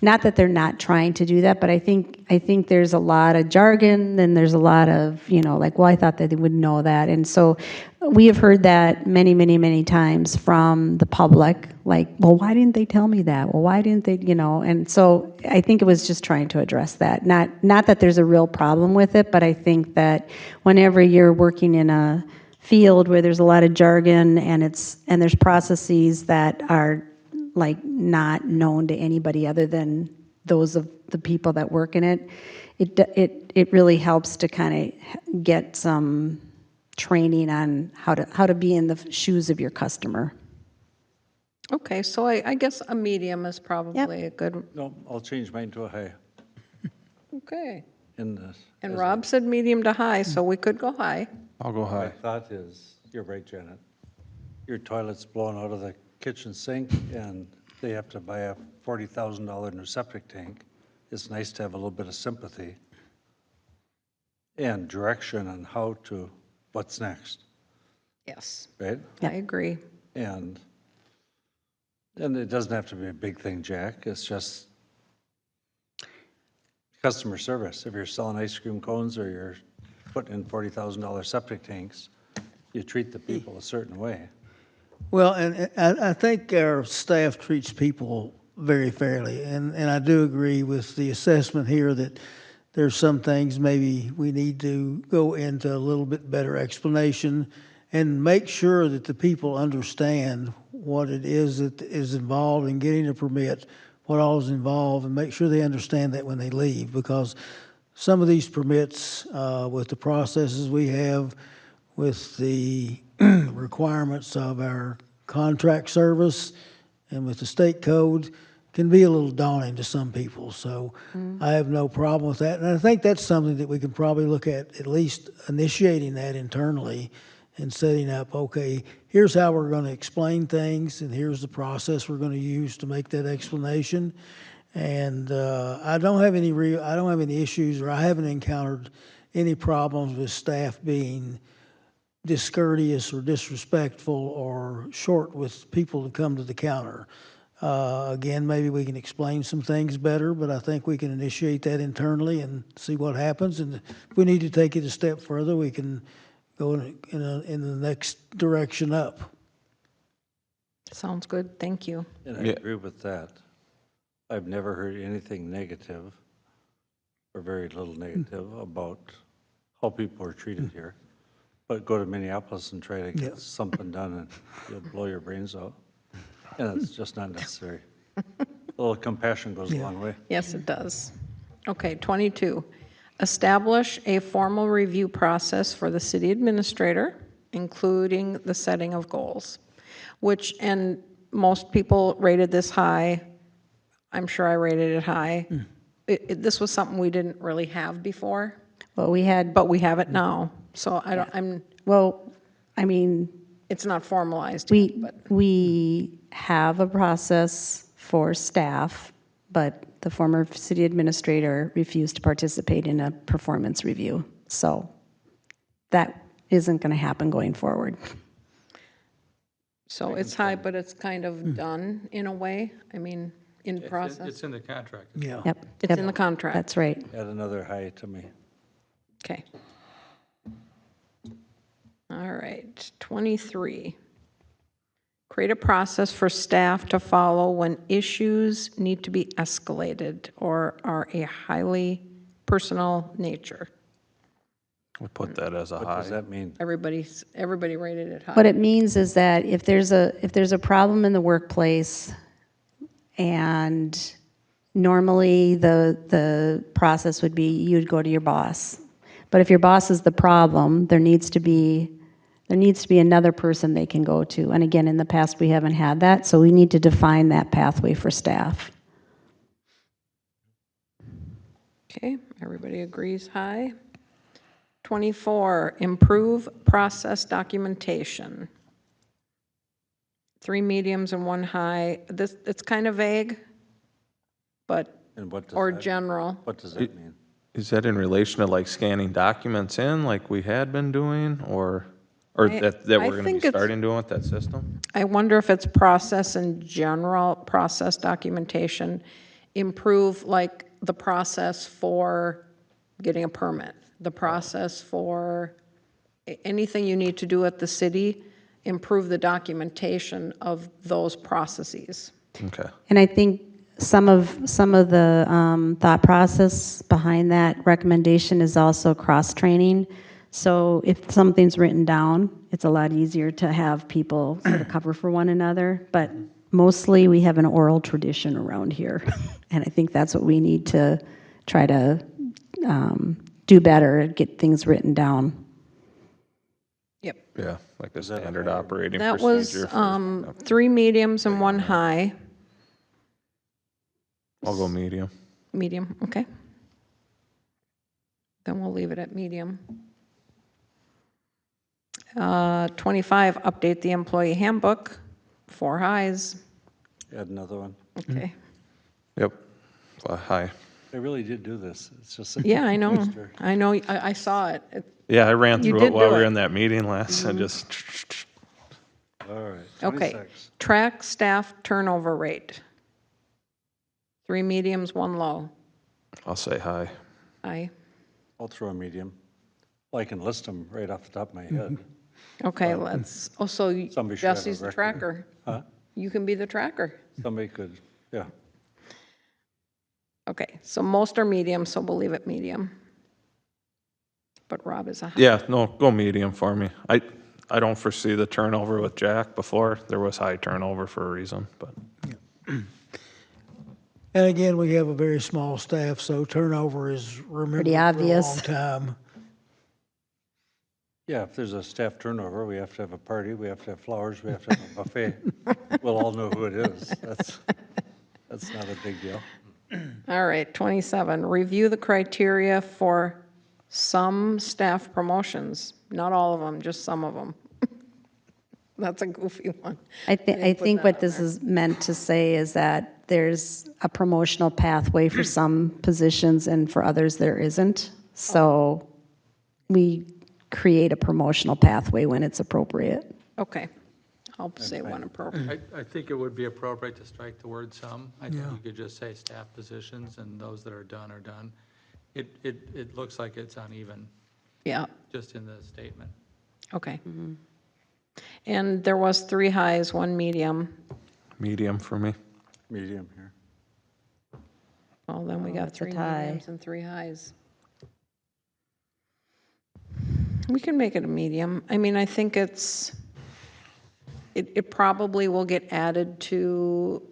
Speaker 4: Not that they're not trying to do that, but I think there's a lot of jargon, and there's a lot of, like, well, I thought that they would know that. And so we have heard that many, many, many times from the public, like, well, why didn't they tell me that? Well, why didn't they, and so I think it was just trying to address that. Not that there's a real problem with it, but I think that whenever you're working in a field where there's a lot of jargon and there's processes that are like not known to anybody other than those of the people that work in it, it really helps to kind of get some training on how to be in the shoes of your customer.
Speaker 2: Okay, so I guess a medium is probably a good,
Speaker 1: No, I'll change mine to a high
Speaker 2: okay.
Speaker 1: in this.
Speaker 2: And Rob said medium to high, so we could go high.
Speaker 7: I'll go
Speaker 1: My
Speaker 7: high.
Speaker 1: thought is, you're right, Janet. Your toilet's blowing out of the kitchen sink and they have to buy a $40,000 new septic tank. It's nice to have a little bit of sympathy and direction on how to, what's next,
Speaker 2: Yes,
Speaker 1: right?
Speaker 2: I agree.
Speaker 1: And it doesn't have to be a big thing, Jack. It's just customer service. If you're selling ice cream cones or you're putting in $40,000 septic tanks, you treat the people a certain way.
Speaker 5: Well, and I think our staff treats people very fairly, and I do agree with the assessment here that there's some things maybe we need to go into a little bit better explanation and make sure that the people understand what it is that is involved in getting a permit, what all is involved, and make sure they understand that when they leave, because some of these permits, with the processes we have, with the requirements of our contract service and with the state code, can be a little daunting to some people. So I have no problem with that. And I think that's something that we can probably look at least initiating that internally and setting up, okay, here's how we're going to explain things, and here's the process we're going to use to make that explanation. And I don't have any issues, or I haven't encountered any problems with staff being discourteous or disrespectful or short with people to come to the counter. Again, maybe we can explain some things better, but I think we can initiate that internally and see what happens. And if we need to take it a step further, we can go in the next direction up.
Speaker 2: Sounds good, thank you.
Speaker 1: And I agree with that. I've never heard anything negative, or very little negative, about how people are treated here. But go to Minneapolis and try to get something done and you'll blow your brains out. And it's just not necessary. A little compassion goes a long way.
Speaker 2: Yes, it does. Okay, 22, establish a formal review process for the city administrator, including the setting of goals, which, and most people rated this high. I'm sure I rated it high. This was something we didn't really have before,
Speaker 4: Well, we had,
Speaker 2: but we have it now. So I don't,
Speaker 4: well, I mean,
Speaker 2: it's not formalized yet, but.
Speaker 4: we have a process for staff, but the former city administrator refused to participate in a performance review. So that isn't going to happen going forward.
Speaker 2: So it's high, but it's kind of done in a way, I mean, in process.
Speaker 9: It's in the contract.
Speaker 5: Yeah.
Speaker 4: Yep.
Speaker 2: It's in the contract.
Speaker 4: That's right.
Speaker 1: Add another high to me.
Speaker 2: Okay. All right, 23. Create a process for staff to follow when issues need to be escalated or are a highly personal nature.
Speaker 7: We'll put that as a
Speaker 1: What
Speaker 7: high.
Speaker 1: does that mean?
Speaker 2: Everybody rated it high.
Speaker 4: What it means is that if there's a problem in the workplace, and normally the process would be you'd go to your boss. But if your boss is the problem, there needs to be another person they can go to. And again, in the past, we haven't had that, so we need to define that pathway for staff.
Speaker 2: Okay, everybody agrees high. 24, improve process documentation. 3 mediums and 1 high. It's kind of vague, but,
Speaker 1: And what does
Speaker 2: or
Speaker 1: that,
Speaker 2: general.
Speaker 1: what does that mean?
Speaker 7: Is that in relation to like scanning documents in like we had been doing, or that
Speaker 2: I
Speaker 7: we're going to
Speaker 2: think
Speaker 7: be
Speaker 2: it's-
Speaker 7: starting doing with that system?
Speaker 2: I wonder if it's process in general, process documentation, improve like the process for getting a permit, the process for anything you need to do at the city, improve the documentation of those processes.
Speaker 7: Okay.
Speaker 4: And I think some of the thought process behind that recommendation is also cross-training. So if something's written down, it's a lot easier to have people sort of cover for one another. But mostly we have an oral tradition around here. And I think that's what we need to try to do better, get things written down.
Speaker 2: Yep,
Speaker 7: Yeah, like a
Speaker 1: Is that a
Speaker 7: standard
Speaker 1: high or-
Speaker 7: operating
Speaker 2: That was
Speaker 7: procedure. for-
Speaker 2: 3 mediums and 1 high.
Speaker 7: I'll go medium.
Speaker 2: Medium, okay. Then we'll leave it at medium. 25, update the employee handbook, 4 highs.
Speaker 1: Add another one.
Speaker 2: Okay.
Speaker 7: Yep. High.
Speaker 1: They really did do this. It's just.
Speaker 2: Yeah, I know. I know. I saw it.
Speaker 7: Yeah, I ran
Speaker 2: You
Speaker 7: through
Speaker 2: did
Speaker 7: it while
Speaker 2: do
Speaker 7: we were
Speaker 2: it.
Speaker 7: in that meeting last. I just,
Speaker 1: All right.
Speaker 2: Okay.
Speaker 1: 26.
Speaker 2: Track staff turnover rate. 3 mediums, 1 low.
Speaker 7: I'll say high.
Speaker 2: Aye.
Speaker 1: I'll throw a medium. Well, I can list them right off the top of my head.
Speaker 2: Okay, let's, oh, so
Speaker 1: Somebody should have a
Speaker 2: Jesse's the
Speaker 1: record.
Speaker 2: tracker.
Speaker 1: Huh?
Speaker 2: You can be the tracker.
Speaker 1: Somebody could, yeah.
Speaker 2: Okay, so most are medium, so we'll leave it medium. But Rob is a high.
Speaker 7: Yeah, no, go medium for me. I don't foresee the turnover with Jack before. There was high turnover for a reason, but.
Speaker 5: And again, we have a very small staff, so turnover is remembered
Speaker 4: Pretty
Speaker 5: for a
Speaker 4: obvious.
Speaker 5: long time.
Speaker 1: Yeah, if there's a staff turnover, we have to have a party, we have to have flowers, we have to have a buffet. We'll all know who it is. That's not a big deal.
Speaker 2: All right, 27, review the criteria for some staff promotions. Not all of them, just some of them. That's a goofy one.
Speaker 4: I
Speaker 2: put
Speaker 4: think
Speaker 2: that
Speaker 4: what
Speaker 2: on
Speaker 4: this
Speaker 2: there.
Speaker 4: is meant to say is that there's a promotional pathway for some positions and for others there isn't. So we create a promotional pathway when it's appropriate.
Speaker 2: Okay, I'll say one appropriate.
Speaker 9: I think it would be appropriate to strike the word some. I think you could just say staff positions, and those that are done are done. It looks like it's uneven,
Speaker 2: Yeah,
Speaker 9: just in the statement.
Speaker 2: okay. And there was 3 highs, 1 medium.
Speaker 7: Medium for me.
Speaker 1: Medium here.
Speaker 2: Well, then we got
Speaker 4: it's a
Speaker 2: 3
Speaker 4: tie.
Speaker 2: mediums and 3 highs. We can make it a medium. I mean, I think it probably will get added to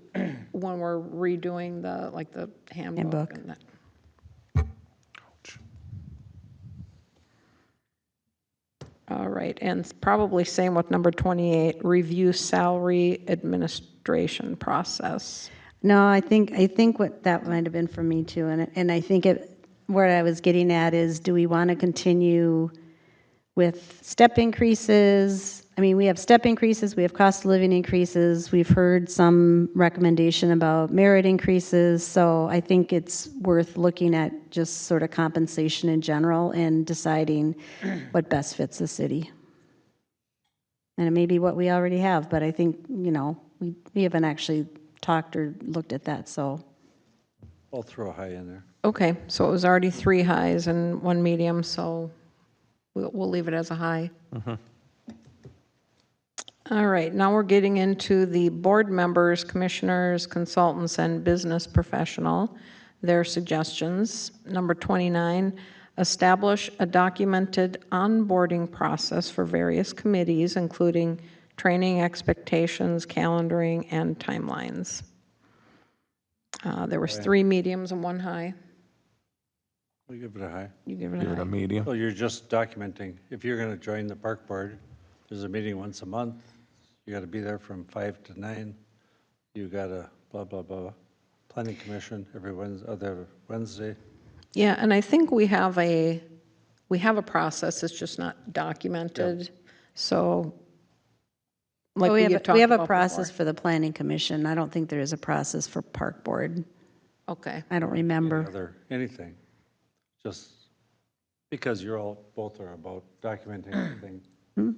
Speaker 2: when we're redoing the handbook.
Speaker 4: Handbook.
Speaker 2: And that. All right, and probably same with number 28, review salary administration process.
Speaker 4: No, I think what that might have been for me too, and I think what I was getting at is, do we want to continue with step increases? I mean, we have step increases, we have cost of living increases, we've heard some recommendation about merit increases, so I think it's worth looking at just sort of compensation in general and deciding what best fits the city. And it may be what we already have, but I think, we haven't actually talked or looked at that, so.
Speaker 1: I'll throw a high in there.
Speaker 2: Okay, so it was already 3 highs and 1 medium, so we'll leave it as a high. All right, now we're getting into the board members, commissioners, consultants, and business professional, their suggestions. Number 29, establish a documented onboarding process for various committees, including training expectations, calendaring, and timelines. There was 3 mediums and 1 high.
Speaker 1: We'll give it a high.
Speaker 2: You give it a
Speaker 7: Give it
Speaker 2: high.
Speaker 7: a medium.
Speaker 1: Well, you're just documenting. If you're going to join the park board, there's a meeting once a month. You got to be there from 5 to 9. You got to blah, blah, blah. Planning commission every other Wednesday.
Speaker 2: Yeah, and I think we have a process, it's just not documented, so like we had talked
Speaker 4: We have a
Speaker 2: about
Speaker 4: process
Speaker 2: before.
Speaker 4: for the planning commission. I don't think there is a process for park board.
Speaker 2: Okay,
Speaker 4: I don't remember.
Speaker 1: Anything. Just because both are about documenting everything,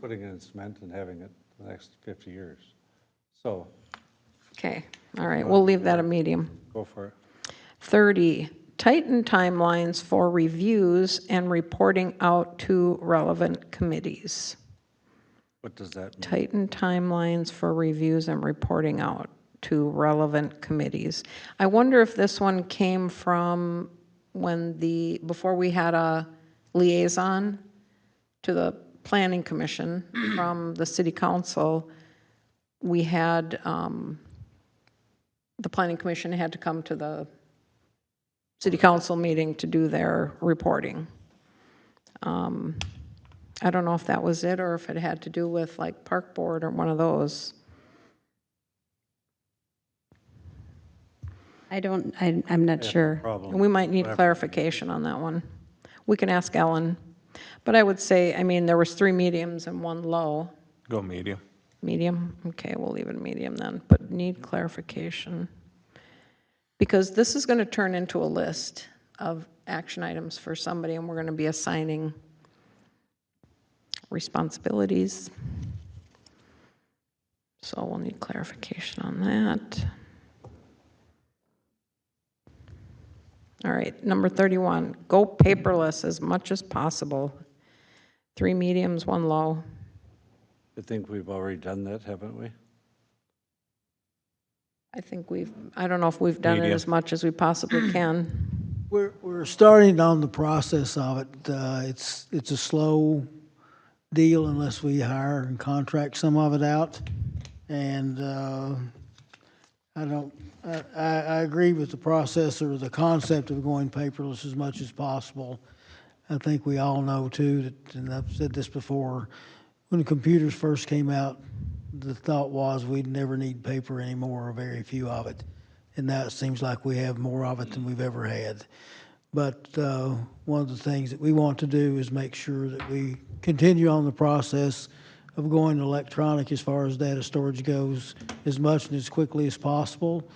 Speaker 1: putting it in cement and having it for the next 50 years. So
Speaker 2: okay, all right, we'll leave that a medium.
Speaker 1: go for it.
Speaker 2: 30, tighten timelines for reviews and reporting out to relevant committees.
Speaker 1: What does that mean?
Speaker 2: Tighten timelines for reviews and reporting out to relevant committees. I wonder if this one came from before we had a liaison to the planning commission from the city council, we had, the planning commission had to come to the city council meeting to do their reporting. I don't know if that was it or if it had to do with like park board or one of those.
Speaker 4: I'm not sure.
Speaker 1: Problem.
Speaker 2: And we might need clarification on that one. We can ask Ellen. But I would say, I mean, there was 3 mediums and 1 low.
Speaker 7: Go medium.
Speaker 2: Medium? Okay, we'll leave it medium then, but need clarification. Because this is going to turn into a list of action items for somebody, and we're going to be assigning responsibilities. So we'll need clarification on that. All right, number 31, go paperless as much as possible. 3 mediums, 1 low.
Speaker 1: I think we've already done that, haven't we?
Speaker 2: I think I don't know if we've done it
Speaker 7: Medium.
Speaker 2: as much as we possibly can.
Speaker 5: We're starting on the process of it. It's a slow deal unless we hire and contract some of it out. And I agree with the process or the concept of going paperless as much as possible. I think we all know too that, and I've said this before, when the computers first came out, the thought was we'd never need paper anymore, or very few of it. And now it seems like we have more of it than we've ever had. But one of the things that we want to do is make sure that we continue on the process of going electronic as far as data storage goes as much and as quickly as possible.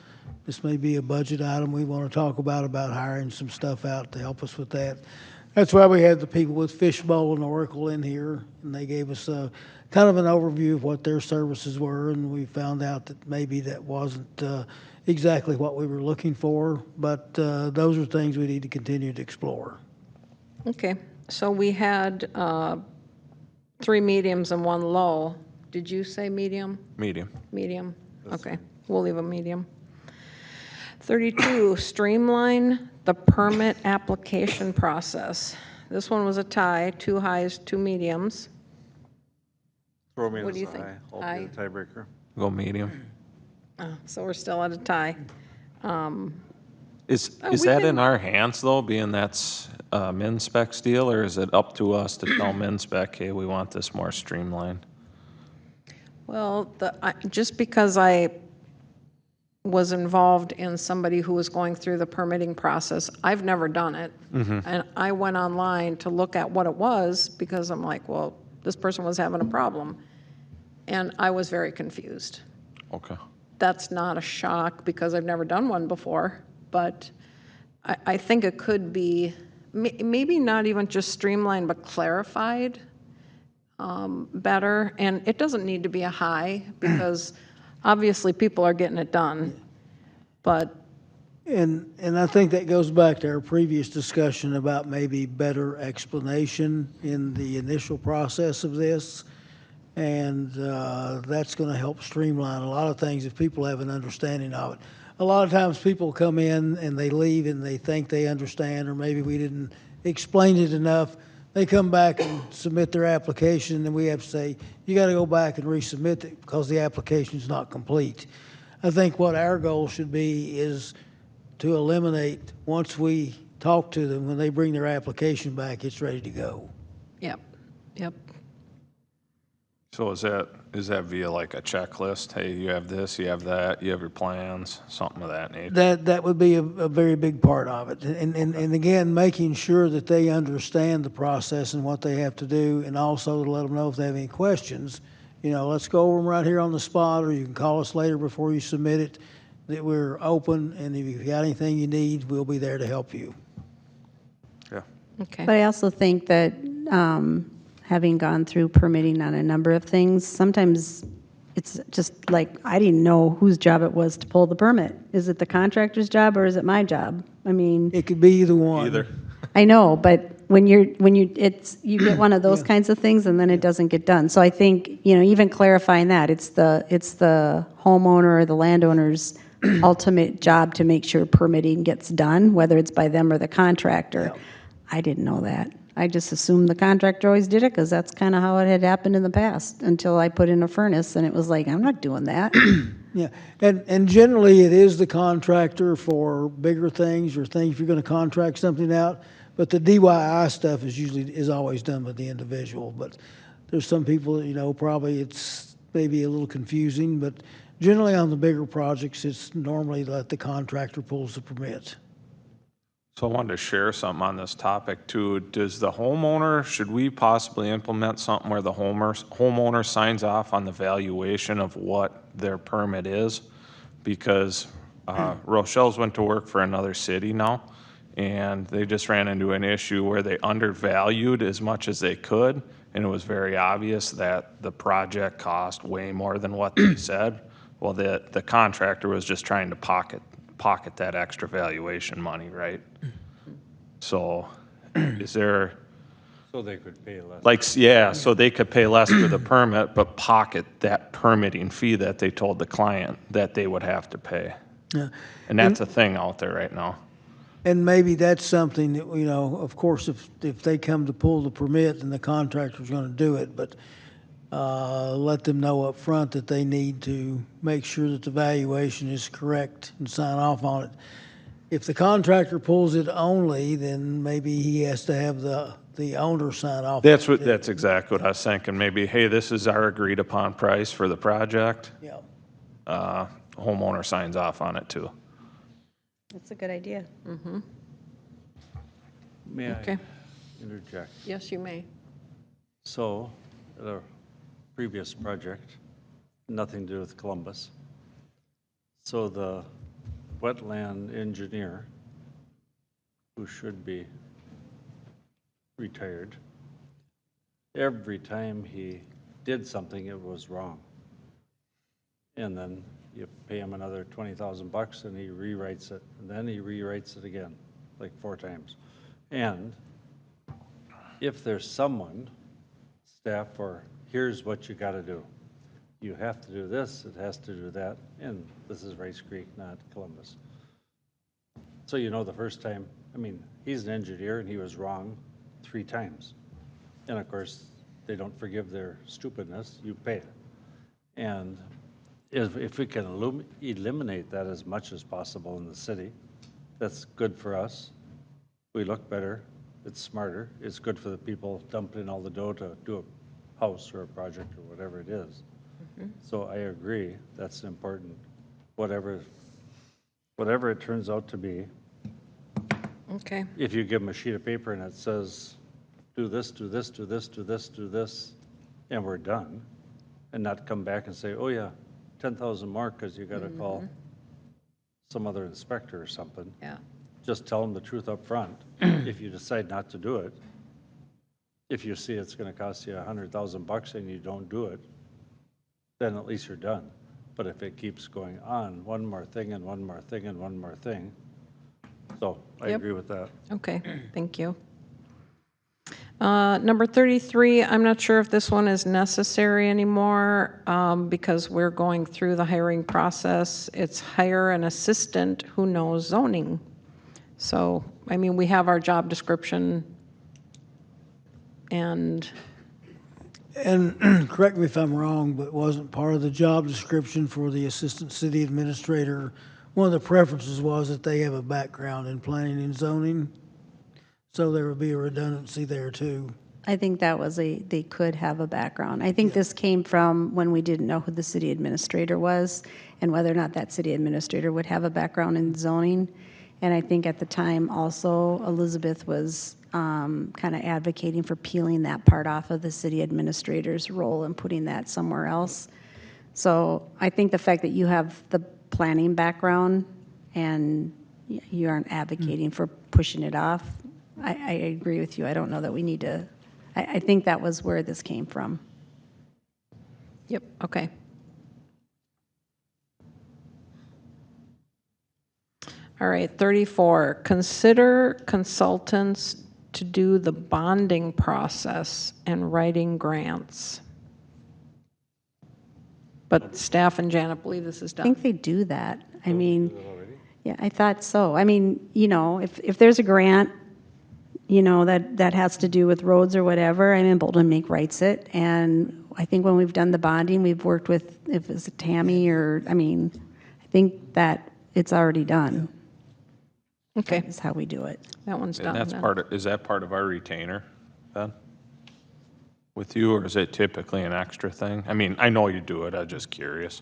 Speaker 5: This may be a budget item we want to talk about hiring some stuff out to help us with that. That's why we had the people with Fishbowl and Oracle in here, and they gave us kind of an overview of what their services were, and we found out that maybe that wasn't exactly what we were looking for, but those are things we need to continue to explore.
Speaker 2: Okay, so we had 3 mediums and 1 low. Did you say medium?
Speaker 7: Medium.
Speaker 2: Medium, okay, we'll leave a medium. 32, streamline the permit application process. This one was a tie, 2 highs, 2 mediums.
Speaker 1: Throw me
Speaker 2: What
Speaker 1: as
Speaker 2: do you
Speaker 1: a
Speaker 2: think?
Speaker 1: high. I'll
Speaker 2: High?
Speaker 1: be the tiebreaker.
Speaker 7: Go medium.
Speaker 2: So we're still at a tie.
Speaker 7: Is
Speaker 2: we
Speaker 7: that
Speaker 2: can-
Speaker 7: in our hands though, being that's a min-spec deal, or is it up to us to tell min-spec, hey, we want this more streamlined?
Speaker 2: Well, just because I was involved in somebody who was going through the permitting process, I've never done it. And I went online to look at what it was because I'm like, well, this person was having a problem. And I was very confused.
Speaker 7: Okay.
Speaker 2: That's not a shock because I've never done one before, but I think it could be maybe not even just streamlined, but clarified better. And it doesn't need to be a high because obviously people are getting it done, but.
Speaker 5: And I think that goes back to our previous discussion about maybe better explanation in the initial process of this. And that's going to help streamline a lot of things if people have an understanding of it. A lot of times people come in and they leave and they think they understand, or maybe we didn't explain it enough. They come back and submit their application, and then we have to say, you got to go back and resubmit it because the application is not complete. I think what our goal should be is to eliminate, once we talk to them, when they bring their application back, it's ready to go.
Speaker 2: Yep.
Speaker 7: So is that via like a checklist? Hey, you have this, you have that, you have your plans, something of that nature?
Speaker 5: That would be a very big part of it. And again, making sure that they understand the process and what they have to do, and also to let them know if they have any questions. You know, let's go over them right here on the spot, or you can call us later before you submit it, that we're open, and if you've got anything you need, we'll be there to help you.
Speaker 7: Yeah.
Speaker 2: Okay.
Speaker 4: But I also think that having gone through permitting on a number of things, sometimes it's just like, I didn't know whose job it was to pull the permit. Is it the contractor's job or is it my job? I mean,
Speaker 5: It could be either one.
Speaker 7: Either.
Speaker 4: I know, but when you get one of those kinds of things and then it doesn't get done. So I think, even clarifying that, it's the homeowner or the landowner's ultimate job to make sure permitting gets done, whether it's by them or the contractor.
Speaker 5: Yeah.
Speaker 4: I didn't know that. I just assumed the contractor always did it because that's kind of how it had happened in the past until I put in a furnace and it was like, I'm not doing that.
Speaker 5: Yeah, and generally it is the contractor for bigger things or things if you're going to contract something out. But the DIY stuff is always done by the individual. But there's some people, probably it's maybe a little confusing, but generally on the bigger projects, it's normally that the contractor pulls the permit.
Speaker 7: So I wanted to share something on this topic too. Does the homeowner, should we possibly implement something where the homeowner signs off on the valuation of what their permit is? Because Rochelle's went to work for another city now, and they just ran into an issue where they undervalued as much as they could, and it was very obvious that the project cost way more than what they said. Well, the contractor was just trying to pocket that extra valuation money, right? So is there,
Speaker 1: So they could pay less.
Speaker 7: like, yeah, so they could pay less for the permit, but pocket that permitting fee that they told the client that they would have to pay.
Speaker 5: Yeah.
Speaker 7: And that's a thing out there right now.
Speaker 5: And maybe that's something that, of course, if they come to pull the permit, then the contractor's going to do it, but let them know up front that they need to make sure that the valuation is correct and sign off on it. If the contractor pulls it only, then maybe he has to have the owner sign off.
Speaker 7: That's exactly what I was thinking. Maybe, hey, this is our agreed upon price for the project.
Speaker 5: Yeah.
Speaker 7: Homeowner signs off on it too.
Speaker 4: That's a good idea.
Speaker 1: May
Speaker 2: Okay.
Speaker 1: I interject?
Speaker 2: Yes, you may.
Speaker 1: So, at a previous project, nothing to do with Columbus. So the wetland engineer, who should be retired, every time he did something, it was wrong. And then you pay him another $20,000 and he rewrites it, and then he rewrites it again, like 4 times. And if there's someone, staff, or here's what you got to do. You have to do this, it has to do that, and this is Rice Creek, not Columbus. So the first time, he's an engineer and he was wrong 3 times. And of course, they don't forgive their stupidness, you pay it. And if we can eliminate that as much as possible in the city, that's good for us. We look better, it's smarter, it's good for the people dumping all the dough to do a house or a project or whatever it is. So I agree, that's important, whatever it turns out to be.
Speaker 2: Okay.
Speaker 1: If you give them a sheet of paper and it says, do this, do this, do this, do this, do this, and we're done, and not come back and say, oh yeah, 10,000 more because you got to call some other inspector or something.
Speaker 2: Yeah.
Speaker 1: Just tell them the truth up front. If you decide not to do it, if you see it's going to cost you $100,000 and you don't do it, then at least you're done. But if it keeps going on, one more thing and one more thing and one more thing, so I
Speaker 2: Yep.
Speaker 1: agree with that.
Speaker 2: Okay, thank you. Number 33, I'm not sure if this one is necessary anymore because we're going through the hiring process. It's hire an assistant who knows zoning. So, we have our job description and
Speaker 5: Correct me if I'm wrong, but wasn't part of the job description for the assistant city administrator, one of the preferences was that they have a background in planning and zoning? So there would be a redundancy there too.
Speaker 4: I think that was they could have a background. I think this came from when we didn't know who the city administrator was and whether or not that city administrator would have a background in zoning. And I think at the time also Elizabeth was kind of advocating for peeling that part off of the city administrator's role and putting that somewhere else. So I think the fact that you have the planning background and you aren't advocating for pushing it off, I agree with you. I don't know that we need to, I think that was where this came from.
Speaker 2: Yep, okay. All right, 34, consider consultants to do the bonding process and writing grants. But staff and Janet believe this is
Speaker 4: I
Speaker 2: done.
Speaker 4: think they do that. I mean, yeah, I thought so. I mean, if there's a grant, that has to do with roads or whatever, Bolton Mink writes it. And I think when we've done the bonding, we've worked with, if it's Tammy or, I think that it's already done.
Speaker 2: Okay,
Speaker 4: Is how we do it.
Speaker 2: that one's
Speaker 7: And
Speaker 2: done
Speaker 7: that's
Speaker 2: then.
Speaker 7: part of, is that part of our retainer, Ben? With you, or is it typically an extra thing? I mean, I know you do it, I'm just curious.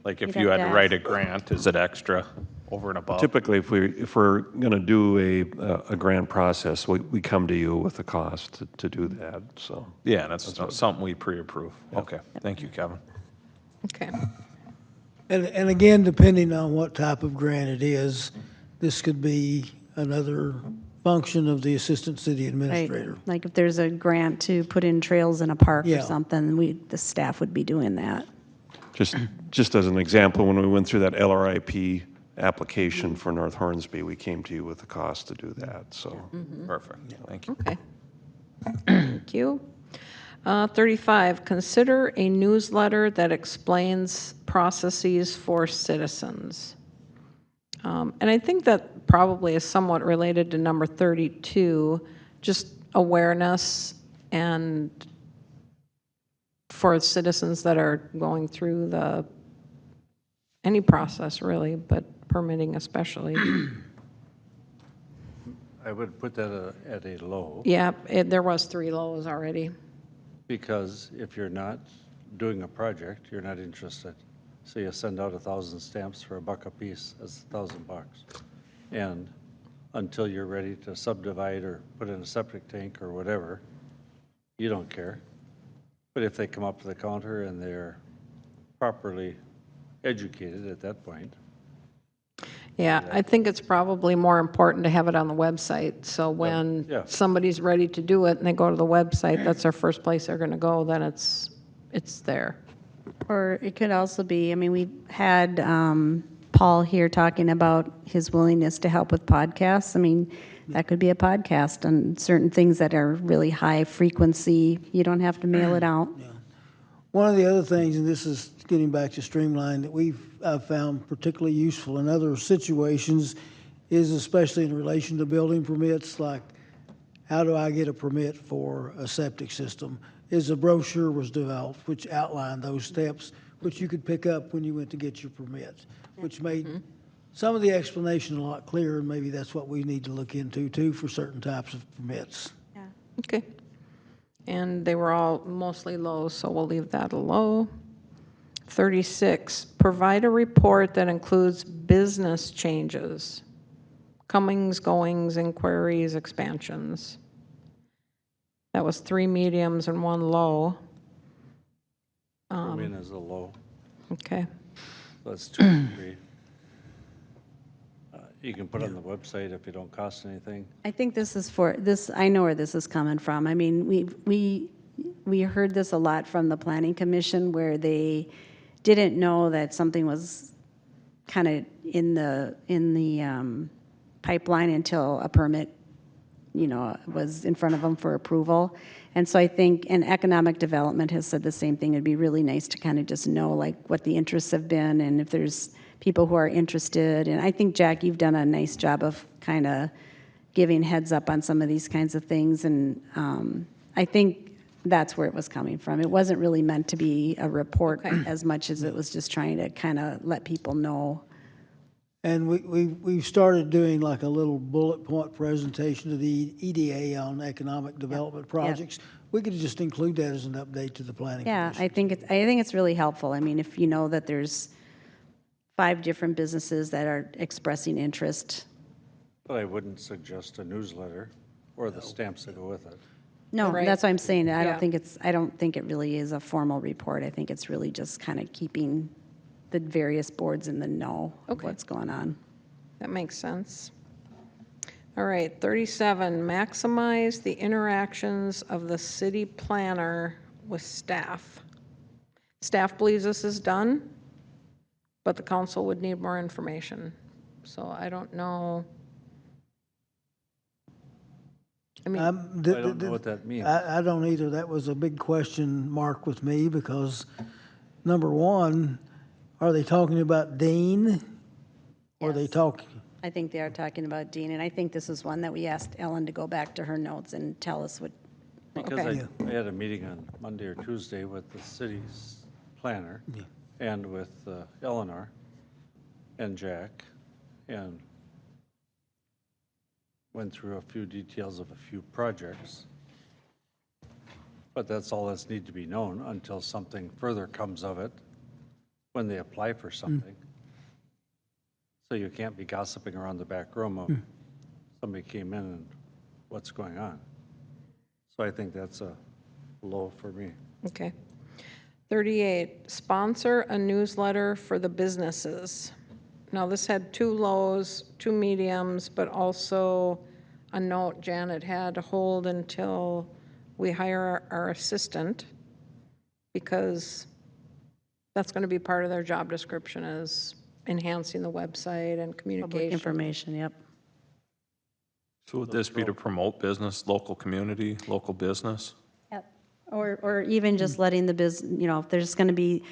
Speaker 7: Like if
Speaker 4: You'd
Speaker 7: you
Speaker 4: have
Speaker 7: had
Speaker 4: to
Speaker 7: to write a
Speaker 4: ask.
Speaker 7: grant, is it extra over and above?
Speaker 10: Typically, if we're going to do a grant process, we come to you with the cost to do that, so.
Speaker 7: Yeah, that's something we pre-approve. Okay, thank you, Kevin.
Speaker 2: Okay,
Speaker 5: And again, depending on what type of grant it is, this could be another function of the assistant city
Speaker 4: Right,
Speaker 5: administrator.
Speaker 4: like if there's a grant to put in trails in a park or
Speaker 5: Yeah.
Speaker 4: something, the staff would be doing that.
Speaker 10: Just as an example, when we went through that LRIP application for North Hornsby, we came to you with the cost to do that, so.
Speaker 7: Perfect, thank you.
Speaker 2: okay. Thank you. 35, consider a newsletter that explains processes for citizens. And I think that probably is somewhat related to number 32, just awareness and for citizens that are going through any process really, but permitting especially.
Speaker 1: I would put that at a low,
Speaker 2: Yeah, there was 3 lows already.
Speaker 1: because if you're not doing a project, you're not interested. So you send out 1,000 stamps for $1 a piece, that's $1,000. And until you're ready to subdivide or put in a septic tank or whatever, you don't care. But if they come up to the counter and they're properly educated at that point,
Speaker 2: Yeah, I think it's probably more important to have it on the website, so when
Speaker 1: yeah.
Speaker 2: somebody's ready to do it and they go to the website, that's their first place they're gonna go, then it's there.
Speaker 4: Or it could also be, I mean, we had Paul here talking about his willingness to help with podcasts. I mean, that could be a podcast on certain things that are really high frequency. You don't have to mail it out.
Speaker 5: One of the other things, and this is getting back to streamline, that I've found particularly useful in other situations is especially in relation to building permits, like how do I get a permit for a septic system? Is a brochure was developed which outlined those steps, which you could pick up when you went to get your permit, which made some of the explanation a lot clearer, and maybe that's what we need to look into too for certain types of permits.
Speaker 2: Okay. And they were all mostly low, so we'll leave that a low. 36, provide a report that includes business changes, comings, goings, inquiries, expansions. That was 3 mediums and 1 low.
Speaker 1: I mean, as a low,
Speaker 2: Okay,
Speaker 1: so that's 2 and 3. You can put it on the website if it don't cost anything.
Speaker 4: I think this is for, this, I know where this is coming from. I mean, we heard this a lot from the Planning Commission where they didn't know that something was kind of in the pipeline until a permit, was in front of them for approval. And so I think, and economic development has said the same thing. It'd be really nice to kind of just know like what the interests have been and if there's people who are interested. And I think, Jack, you've done a nice job of kind of giving heads up on some of these kinds of things. And I think that's where it was coming from. It wasn't really meant to be a report as much as it was just trying to kind of let people know.
Speaker 5: And we've started doing like a little bullet point presentation to the EDA on economic development projects. We could just include that as an update to the planning
Speaker 4: Yeah,
Speaker 5: commission.
Speaker 4: I think it's really helpful. I mean, if you know that there's 5 different businesses that are expressing interest.
Speaker 1: But I wouldn't suggest a newsletter or the stamps that go with it.
Speaker 4: No,
Speaker 2: Right.
Speaker 4: that's what I'm saying. I
Speaker 2: Yeah.
Speaker 4: don't think it really is a formal report. I think it's really just kind of keeping the various boards in the know of what's going on.
Speaker 2: that makes sense. All right, 37, maximize the interactions of the city planner with staff. Staff believes this is done, but the council would need more information. So I don't know. I mean,
Speaker 1: I don't know what that means.
Speaker 5: I don't either. That was a big question mark with me because, number one, are they talking about Dean? Or are they
Speaker 4: Yes.
Speaker 5: talking?
Speaker 4: I think they are talking about Dean, and I think this is one that we asked Ellen to go back to her notes and tell us what.
Speaker 1: Because
Speaker 2: Okay.
Speaker 1: I had a meeting on Monday or Tuesday with the city's planner and with Eleanor and Jack, and went through a few details of a few projects. But that's all that's need to be known until something further comes of it when they apply for something. So you can't be gossiping around the back room of somebody came in and what's going on. So I think that's a low for me.
Speaker 2: Okay. 38, sponsor a newsletter for the businesses. Now, this had 2 lows, 2 mediums, but also a note Janet had to hold until we hire our assistant, because that's going to be part of their job description, is enhancing the website and
Speaker 4: Public
Speaker 2: communication.
Speaker 4: information, yep.
Speaker 7: So would this be to promote business, local community, local business?
Speaker 4: Yep. Or even just letting the if there's going to be,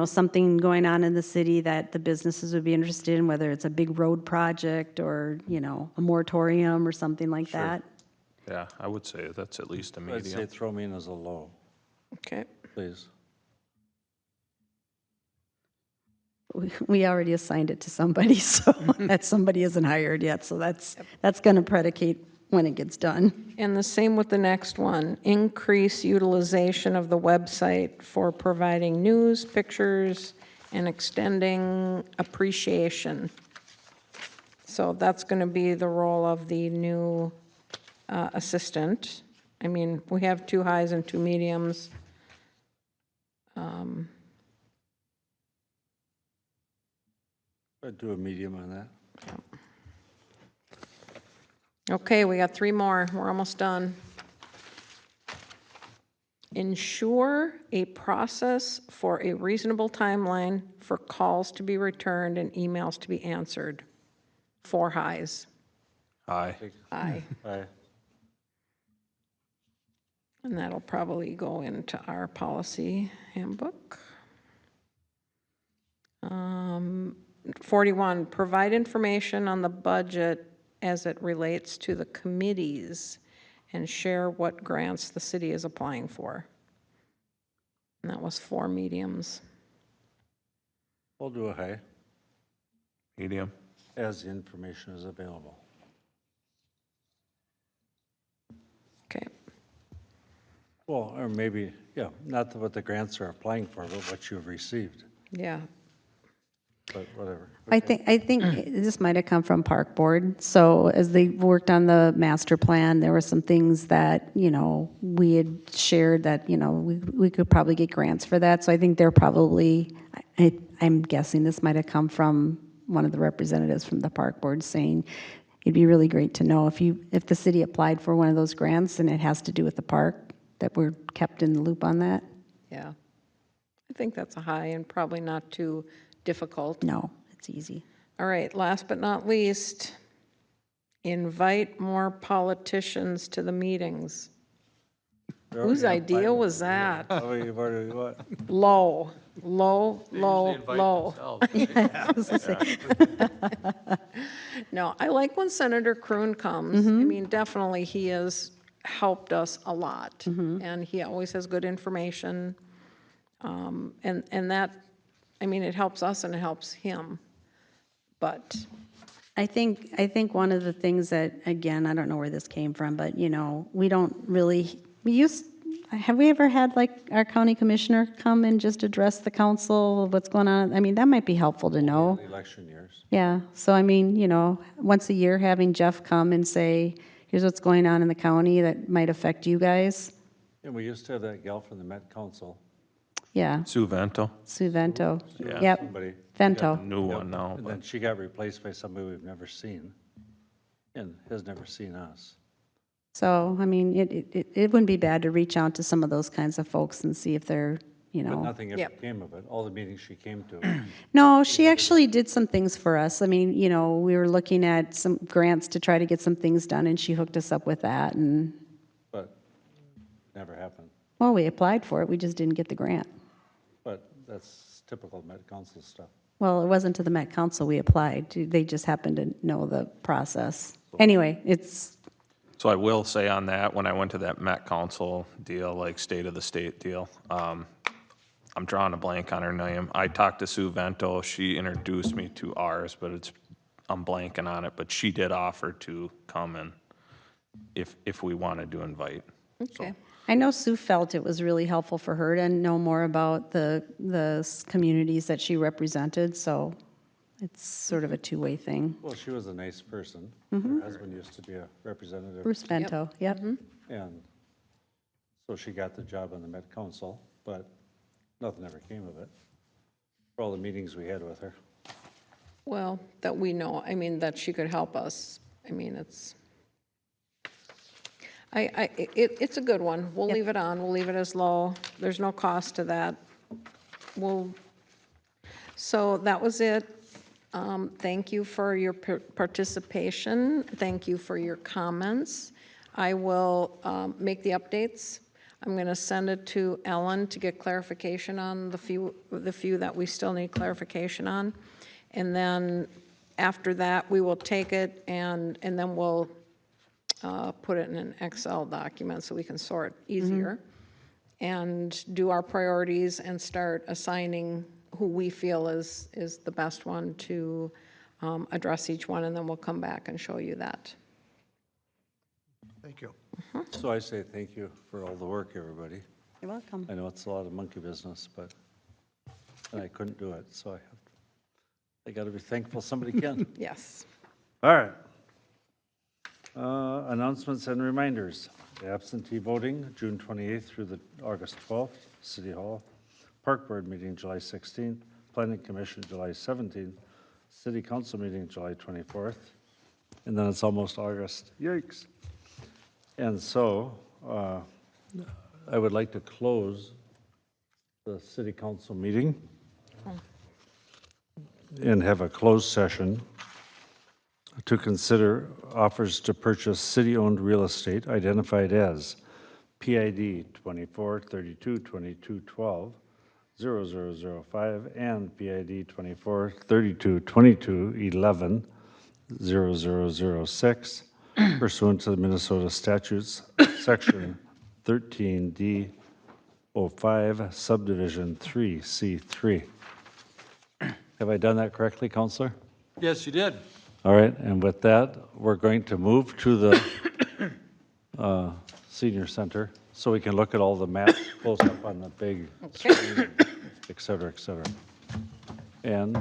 Speaker 4: something going on in the city that the businesses would be interested in, whether it's a big road project or, a moratorium or something like that.
Speaker 7: Yeah, I would say that's at least a
Speaker 1: I'd say
Speaker 7: medium.
Speaker 1: throw me in as a low,
Speaker 2: Okay.
Speaker 1: please.
Speaker 4: We already assigned it to somebody, so that somebody isn't hired yet, so that's going to predicate when it gets done.
Speaker 2: And the same with the next one, increase utilization of the website for providing news, pictures, and extending appreciation. So that's going to be the role of the new assistant. I mean, we have 2 highs and 2 mediums.
Speaker 1: I'd do a medium on that.
Speaker 2: Okay, we got 3 more. We're almost done. Ensure a process for a reasonable timeline for calls to be returned and emails to be answered. 4 highs.
Speaker 7: Aye.
Speaker 2: Aye.
Speaker 1: Aye.
Speaker 2: And that'll probably go into our policy handbook. 41, provide information on the budget as it relates to the committees and share what grants the city is applying for. And that was 4 mediums.
Speaker 1: We'll do a high
Speaker 7: Medium.
Speaker 1: as the information is available.
Speaker 2: Okay.
Speaker 1: Well, or maybe, yeah, not what the grants are applying for, but what you've received,
Speaker 2: Yeah.
Speaker 1: but whatever.
Speaker 4: I think this might have come from Park Board. So as they worked on the master plan, there were some things that, we had shared that, we could probably get grants for that. So I think they're probably, I'm guessing this might have come from one of the representatives from the Park Board saying, it'd be really great to know if the city applied for one of those grants and it has to do with the park, that we're kept in the loop on that.
Speaker 2: Yeah. I think that's a high and probably not too difficult.
Speaker 4: No, it's easy.
Speaker 2: All right, last but not least, invite more politicians to the meetings. Whose idea was that?
Speaker 1: Oh, you've already what?
Speaker 2: Low,
Speaker 9: They usually invite
Speaker 2: low.
Speaker 9: themselves, right?
Speaker 2: No, I like when Senator Kroon comes. I mean, definitely, he has helped us a lot, and he always has good information. And that, I mean, it helps us and it helps him. But
Speaker 4: I think one of the things that, again, I don't know where this came from, but, we don't really, have we ever had like our county commissioner come and just address the council of what's going on? I mean, that might be helpful to know.
Speaker 1: Election years.
Speaker 4: Yeah, so I mean, once a year having Jeff come and say, here's what's going on in the county that might affect you guys.
Speaker 1: And we used to have that gal from the Met Council.
Speaker 4: Yeah,
Speaker 7: Sue Vento,
Speaker 4: Sue Vento.
Speaker 7: Yeah.
Speaker 4: Yep,
Speaker 1: Somebody.
Speaker 4: Vento.
Speaker 7: new one now,
Speaker 1: And
Speaker 7: but
Speaker 1: then she got replaced by somebody we've never seen and has never seen us.
Speaker 4: So, I mean, it wouldn't be bad to reach out to some of those kinds of folks and see if they're,
Speaker 1: But nothing ever
Speaker 2: Yep.
Speaker 1: came of it, all the meetings she came to.
Speaker 4: No, she actually did some things for us. I mean, we were looking at some grants to try to get some things done, and she hooked us up with that, and,
Speaker 1: But never happened.
Speaker 4: well, we applied for it, we just didn't get the grant.
Speaker 1: But that's typical Met Council stuff.
Speaker 4: Well, it wasn't to the Met Council we applied, they just happened to know the process. Anyway,
Speaker 7: so I will say on that, when I went to that Met Council deal, like state of the state deal, I'm drawing a blank on her name. I talked to Sue Vento, she introduced me to ours, but it's I'm blanking on it, but she did offer to come and if we wanted to invite.
Speaker 2: Okay.
Speaker 4: I know Sue felt it was really helpful for her to know more about the communities that she represented, so it's sort of a two-way thing.
Speaker 1: Well, she was a nice person. Her husband used to be a representative.
Speaker 4: Bruce Bento, yep.
Speaker 1: And so she got the job on the Met Council, but nothing ever came of it. For all the meetings we had with her.
Speaker 2: Well, that we know, I mean, that she could help us. I mean, it's, it's a good one. We'll leave it on, we'll leave it as low. There's no cost to that. So that was it. Thank you for your participation. Thank you for your comments. I will make the updates. I'm going to send it to Ellen to get clarification on the few that we still need clarification on. And then after that, we will take it and then we'll put it in an Excel document so we can sort easier and do our priorities and start assigning who we feel is the best one to address each one, and then we'll come back and show you that.
Speaker 3: Thank you.
Speaker 1: So I say thank you for all the work, everybody.
Speaker 4: You're welcome.
Speaker 1: I know it's a lot of monkey business, but, and I couldn't do it, so I got to be thankful somebody can.
Speaker 2: Yes.
Speaker 1: All right. Announcements and reminders. The absentee voting, June 28th through the August 12th, City Hall. Park Board meeting, July 16th. Planning Commission, July 17th. City Council meeting, July 24th. And then it's almost August. Yikes. And so I would like to close the City Council meeting and have a closed session to consider offers to purchase city-owned real estate identified as PID 24322212 0005 and PID 24322211 0006 pursuant to the Minnesota Statutes, Section 13D05, Subdivision 3C3. Have I done that correctly, Counselor?
Speaker 9: Yes, you did.
Speaker 1: All right, and with that, we're going to move to the senior center so we can look at all the maps close up on the big screen, et cetera, et cetera. And